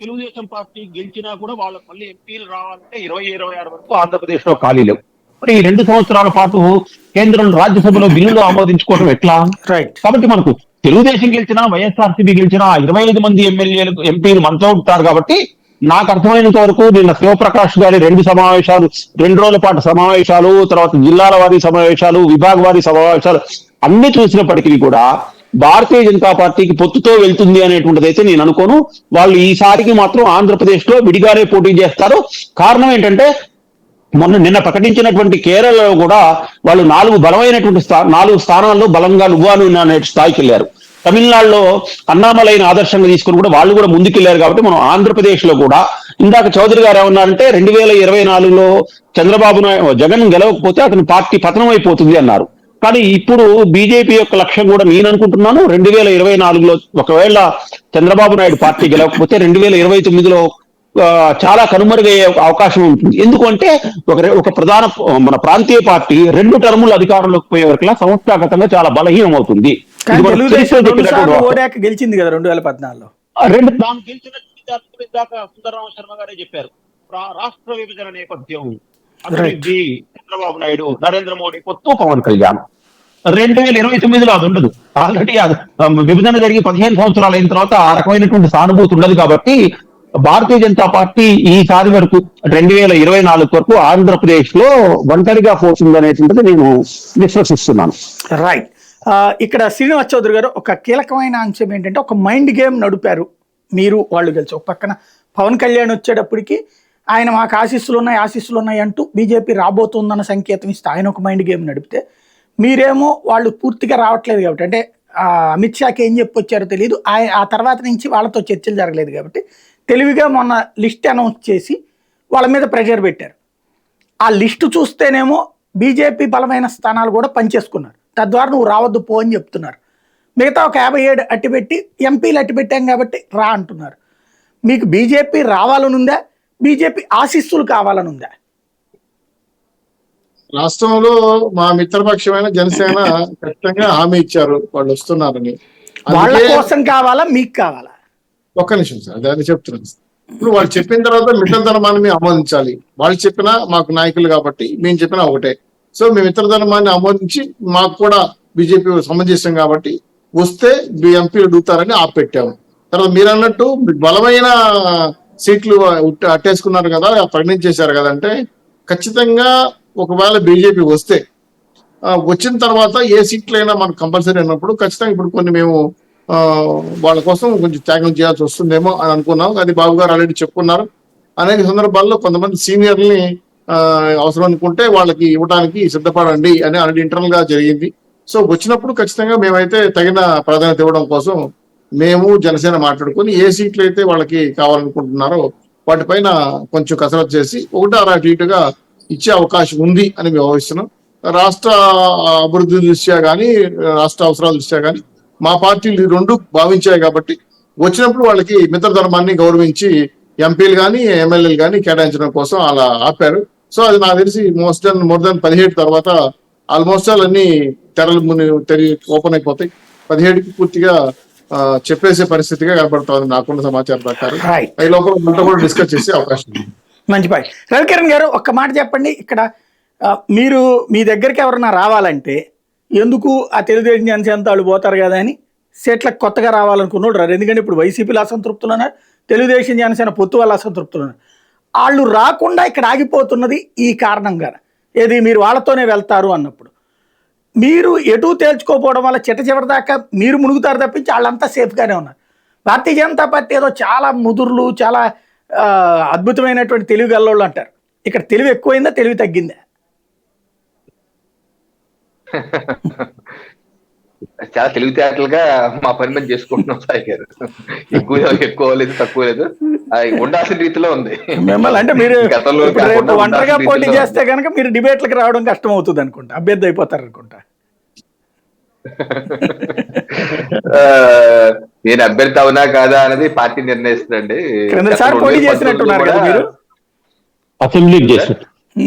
తెలుగుదేశం పార్టీ గెలిచినా కూడా వాళ్ళకి మళ్ళీ ఎంపీలు రావాలంటే 2026 వరకు ఆంధ్రప్రదేశ్ లో ఖాళీ లేవు. మరి ఈ 2 సంవత్సరాల పాటు కేంద్రం రాజ్యసభలో బిల్లులు ఆమోదించుకోవడం ఎట్లా? కాబట్టి మనకు తెలుగుదేశం గెలిచినా, వైఎస్ఆర్సీపీ గెలిచినా 25 మంది ఎంపీలు మనతో ఉంటారు. కాబట్టి నాకు అర్థమైనంత వరకు నిన్న శివప్రకాష్ గారి 2 రోజుల పాటు సమావేశాలు, తర్వాత జిల్లాల వారి సమావేశాలు, విభాగ వారి సమావేశాలు అన్ని చూసినప్పటికీ కూడా భారతీయ జనతా పార్టీకి పొత్తుతో వెళ్తుంది అనేటువంటిది అయితే నేను అనుకోను. వాళ్ళు ఈసారికి మాత్రం ఆంధ్రప్రదేశ్ లో విడిగానే పోటీ చేస్తారు. కారణం ఏంటంటే నిన్న ప్రకటించినటువంటి కేరళలో కూడా వాళ్ళు 4 బలమైనటువంటి 4 స్థానాల్లో బలంగా నువ్వాను అనే స్థాయికి వెళ్ళారు. తమిళనాడులో అన్నామలైన ఆదర్శంగా తీసుకుని కూడా వాళ్ళు కూడా ముందుకెళ్లారు. కాబట్టి మనం ఆంధ్రప్రదేశ్ లో కూడా ఇందాక చౌదరి గారు ఏమన్నారంటే 2024లో చంద్రబాబు నాయుడు జగన్ గెలవకపోతే అతని పార్టీ పతనం అయిపోతుంది అన్నారు. కానీ ఇప్పుడు బీజేపీ యొక్క లక్ష్యం కూడా నేను అనుకుంటున్నాను 2024లో ఒకవేళ చంద్రబాబు నాయుడు పార్టీ గెలవకపోతే 2029లో చాలా కనుమరుగయ్యే అవకాశం ఉంటుంది. ఎందుకంటే ఒక ప్రధాన మన ప్రాంతీయ పార్టీ 2 టర్ములు అధికారంలోకి పోయే వరకు సంస్థాగతంగా చాలా బలహీనం అవుతుంది. గెలిచింది కదా 2014లో. దాన్ని గెలిచినట్టు ఇందాక సుందరరామ శర్మ గారే చెప్పారు. రాష్ట్ర విభజన నేపథ్యం, అభివృద్ధి, చంద్రబాబు నాయుడు, నరేంద్ర మోడీ, పొత్తు, పవన్ కళ్యాణ్. 2029లో అది ఉండదు. ఆల్రెడీ విభజన జరిగి 15 సంవత్సరాలు అయిన తర్వాత ఆ రకమైనటువంటి సానుభూతి ఉండదు. కాబట్టి భారతీయ జనతా పార్టీ ఈసారి వరకు 2024 వరకు ఆంధ్రప్రదేశ్ లో ఒంటరిగా పోతుంది అనేటువంటిది నేను విశ్వసిస్తున్నాను. రైట్. ఇక్కడ శ్రీనివాస్ చౌదరి గారు ఒక కీలకమైన అంశం ఏంటంటే ఒక మైండ్ గేమ్ నడిపారు మీరు వాళ్ళు కలిసి. ఒక పక్కన పవన్ కళ్యాణ్ వచ్చేటప్పటికి ఆయన మాకు ఆశీస్సులు ఉన్నాయి అంటూ బీజేపీ రాబోతుందన్న సంకేతం ఇస్తే ఆయన ఒక మైండ్ గేమ్ నడిపితే, మీరేమో వాళ్ళు పూర్తిగా రావట్లేదు కాబట్టి, అంటే అమిత్ షాకి ఏం చెప్పొచ్చారో తెలియదు, ఆ తర్వాత నుంచి వాళ్ళతో చర్చలు జరగలేదు కాబట్టి తెలివిగా మొన్న లిస్ట్ అనౌన్స్ చేసి వాళ్ళ మీద ప్రెషర్ పెట్టారు. ఆ లిస్టు చూస్తేనేమో బీజేపీ బలమైన స్థానాలు కూడా పనిచేసుకున్నారు. తద్వారా నువ్వు రావద్దు పో అని చెప్తున్నారు. మిగతా ఒక 57 అట్టిపెట్టి ఎంపీలు అట్టిపెట్టాం కాబట్టి రా అంటున్నారు. మీకు బీజేపీ రావాలనుందా, బీజేపీ ఆశీస్సులు కావాలనుందా? రాష్ట్రంలో మా మిత్రపక్షమైన జనసేన ఖచ్చితంగా హామీ ఇచ్చారు వాళ్ళు వస్తున్నారని. వాళ్ళ కోసం కావాలా, మీకు కావాలా? ఒక్క నిమిషం సార్, అదే చెప్తున్నాను. ఇప్పుడు వాళ్ళు చెప్పిన తర్వాత మిత్ర ధర్మాన్ని మేము ఆమోదించాలి. వాళ్ళు చెప్పినా మాకు నాయకులు కాబట్టి మేము చెప్పినా ఒకటే. సో మేము మిత్ర ధర్మాన్ని ఆమోదించి మాకు కూడా బీజేపీ సమంజసం కాబట్టి వస్తే ఎంపీలు అడుగుతారని ఆపెట్టాము. తర్వాత మీరు అన్నట్టు బలమైన సీట్లు అట్టేసుకున్నారు కదా, ప్రకటించేశారు కదా. అంటే ఖచ్చితంగా ఒకవేళ బీజేపీ వస్తే వచ్చిన తర్వాత ఏ సీట్లైనా మనకు కంపల్సరీ అన్నప్పుడు ఖచ్చితంగా ఇప్పుడు కొన్ని మేము వాళ్ళ కోసం కొంచెం త్యాగం చేయాల్సి వస్తుందేమో అని అనుకున్నాం. అది బాబు గారు ఆల్రెడీ చెప్పుకున్నారు. అనేక సందర్భాల్లో కొంతమంది సీనియర్ని అవసరం అనుకుంటే వాళ్ళకి ఇవ్వడానికి సిద్ధపడండి అని ఆల్రెడీ ఇంటర్నల్ గా జరిగింది. సో వచ్చినప్పుడు ఖచ్చితంగా మేమైతే తగిన ప్రాధాన్యత ఇవ్వడం కోసం మేము జనసేన మాట్లాడుకొని ఏ సీట్లు అయితే వాళ్ళకి కావాలనుకుంటున్నారో వాటిపైన కొంచెం కసరత్తు చేసి ఒకటి అటు ఇటుగా ఇచ్చే అవకాశం ఉంది అని మేము భావిస్తున్నాం. రాష్ట్ర అభివృద్ధి దృష్ట్యా కానీ రాష్ట్ర అవసరాల దృష్ట్యా కానీ మా పార్టీలు 2 భావించాయి కాబట్టి వచ్చినప్పుడు వాళ్ళకి మిత్ర ధర్మాన్ని గౌరవించి ఎంపీలు కానీ ఎమ్మెల్యేలు కానీ కేటాయించడం కోసం అలా ఆపారు. సో అది నాకు తెలిసి మోర్ దెన్ 17 తర్వాత ఆల్మోస్ట్ అన్ని తెరలు ఓపెన్ అయిపోతాయి. 17కి పూర్తిగా చెప్పేసే పరిస్థితిగా కనబడుతుంది నాకున్న సమాచారం ప్రకారం. ఈ లోపల మనతో కూడా డిస్కస్ చేసే అవకాశం ఉంది. మంచి పాయింట్. రవికిరణ్ గారు ఒక్క మాట చెప్పండి. ఇక్కడ మీరు మీ దగ్గరికి ఎవరన్నా రావాలంటే ఎందుకు ఆ తెలుగుదేశం జనసేన వాళ్ళు పోతారు కదా అని సీట్లకు కొత్తగా రావాలనుకున్నాడు రారు. ఎందుకంటే ఇప్పుడు వైసీపీలో అసంతృప్తులు ఉన్నారు, తెలుగుదేశం జనసేన పొత్తు వల్ల అసంతృప్తులు ఉన్నారు. వాళ్ళు రాకుండా ఇక్కడ ఆగిపోతున్నది ఈ కారణంగా. ఏది మీరు వాళ్ళతోనే వెళ్తారు అన్నప్పుడు మీరు ఎటు తేల్చుకోకపోవడం వల్ల చివరి దాకా మీరు మునుగుతారు తప్పించి వాళ్ళంతా సేఫ్గానే ఉన్నారు. భారతీయ జనతా పార్టీ ఏదో చాలా ముదుర్లు, చాలా అద్భుతమైనటువంటి తెలివి గల్లోళ్ళు అంటారు. ఇక్కడ తెలివి ఎక్కువైందా, తెలివి తగ్గిందా? చాలా తెలివితేటలుగా మా పని మేము చేసుకుంటున్నాం సాయి గారు. ఎక్కువ లేదు, తక్కువ లేదు, ఉండాల్సిన రీతిలో ఉంది. మిమ్మల్ని అంటే మీరు ఒంటరిగా పోటీ చేస్తే కనుక మీరు డిబేట్లకు రావడం కష్టం అవుతుంది అనుకుంటా, అభ్యర్థి అయిపోతారు అనుకుంటా. నేను అభ్యర్థి అవునా కాదా అనేది పార్టీ నిర్ణయిస్తుందండి. పోటీ చేసినట్టున్నారు కదా మీరు. అసెంబ్లీకి చేసి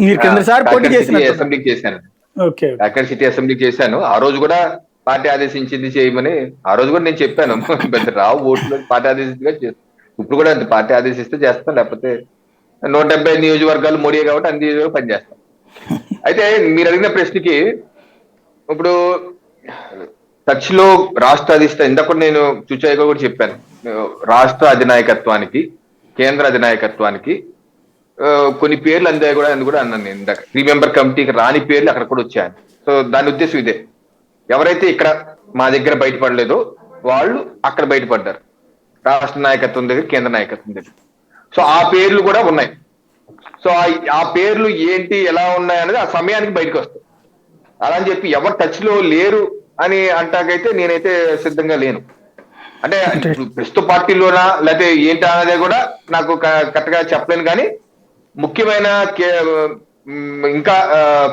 మీరు కిందసారి పోటీ చేసిన అసెంబ్లీకి చేశాను. ఓకే కాకినాడ సిటీ అసెంబ్లీకి చేశాను. ఆ రోజు కూడా పార్టీ ఆదేశించింది చేయమని. ఆ రోజు కూడా నేను చెప్పాను, పెద్ద రావు ఓట్లు పార్టీ ఆదేశించగా చేస్తాను. ఇప్పుడు కూడా అంతే, పార్టీ ఆదేశిస్తే చేస్తాం, లేకపోతే 170 నియోజకవర్గాలు మోడీ కాబట్టి అన్ని నియోజకవర్గాలు పనిచేస్తాం. అయితే మీరు అడిగిన ప్రశ్నకి ఇప్పుడు టచ్ లో రాష్ట్ర అధిష్టానం, ఇందాక నేను చూచాయిగా కూడా చెప్పాను, రాష్ట్ర అధినాయకత్వానికి కేంద్ర అధినాయకత్వానికి కొన్ని పేర్లు అందాయి కూడా అని కూడా అన్నాను నేను ఇందాక. 3 మెంబర్ కమిటీకి రాని పేర్లు అక్కడ కూడా వచ్చాయని. సో దాని ఉద్దేశం ఇదే, ఎవరైతే ఇక్కడ మా దగ్గర బయటపడలేదో వాళ్ళు అక్కడ బయటపడ్డారు, రాష్ట్ర నాయకత్వం దగ్గర కేంద్ర నాయకత్వం దగ్గర. సో ఆ పేర్లు కూడా ఉన్నాయి. సో ఆ పేర్లు ఏంటి ఎలా ఉన్నాయి అనేది ఆ సమయానికి బయటకు వస్తాయి. అలా అని చెప్పి ఎవరు టచ్ లో లేరు అని అంటాకైతే నేనైతే సిద్ధంగా లేను. అంటే ప్రస్తుత పార్టీలోనా లేకపోతే ఏంటి అనేది కూడా నాకు కరెక్ట్ గా చెప్పలేను. కానీ ముఖ్యమైన ఇంకా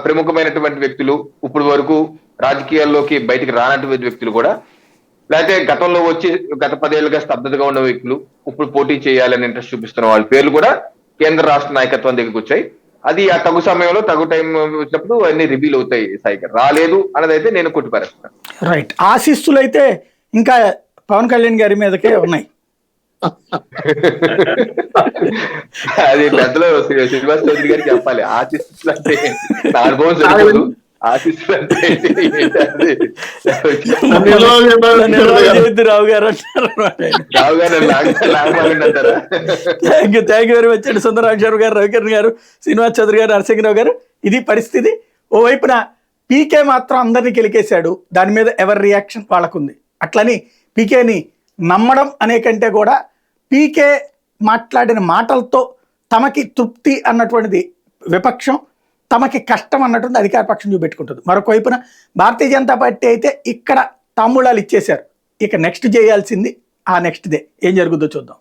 ప్రముఖమైనటువంటి వ్యక్తులు, ఇప్పుడు వరకు రాజకీయాల్లోకి బయటికి రానటువంటి వ్యక్తులు కూడా, లేకపోతే గతంలో వచ్చి గత 10 ఏళ్ళుగా స్తబ్దతగా ఉన్న వ్యక్తులు ఇప్పుడు పోటీ చేయాలని ఇంట్రెస్ట్ చూపిస్తున్న వాళ్ళ పేర్లు కూడా కేంద్ర రాష్ట్ర నాయకత్వం దగ్గరికి వచ్చాయి. అది ఆ తగు సమయంలో తగు టైం వచ్చినప్పుడు అన్ని రివీల్ అవుతాయి. సాయిగా రాలేదు అన్నదైతే నేను కొట్టిపారేస్తాను. రైట్. ఆశీస్సులు అయితే ఇంకా పవన్ కళ్యాణ్ గారి మీదకే ఉన్నాయి. అది పెద్దలు శ్రీనివాస్ చౌదరి గారు చెప్పాలి. ఆశీస్సులు అంటే నా అనుభవం సరిపోదు, ఆశీస్సులు అంటే రావు గారు రావు గారు అంటారా? థ్యాంక్ యూ వెరీ మచ్ అండి. సుందరరామశర్మ గారు, రవికిరణ్ గారు, శ్రీనివాస్ చౌదరి గారు, నరసింహరావు గారు. ఇది పరిస్థితి. ఓవైపున పీకే మాత్రం అందరినీ కెలికేశాడు. దాని మీద ఎవరి రియాక్షన్ వాళ్ళకుంది. అట్లని పీకేని నమ్మడం అనే కంటే కూడా పీకే మాట్లాడిన మాటలతో తమకి తృప్తి అన్నటువంటిది విపక్షం, తమకి కష్టం అన్నటువంటి అధికార పక్షం చూపెట్టుకుంటుంది. మరొక వైపున భారతీయ జనతా పార్టీ అయితే ఇక్కడ తాంబూలాలు ఇచ్చేశారు. ఇక నెక్స్ట్ చేయాల్సింది ఆ నెక్స్ట్ డే ఏం జరుగుతుందో చూద్దాం.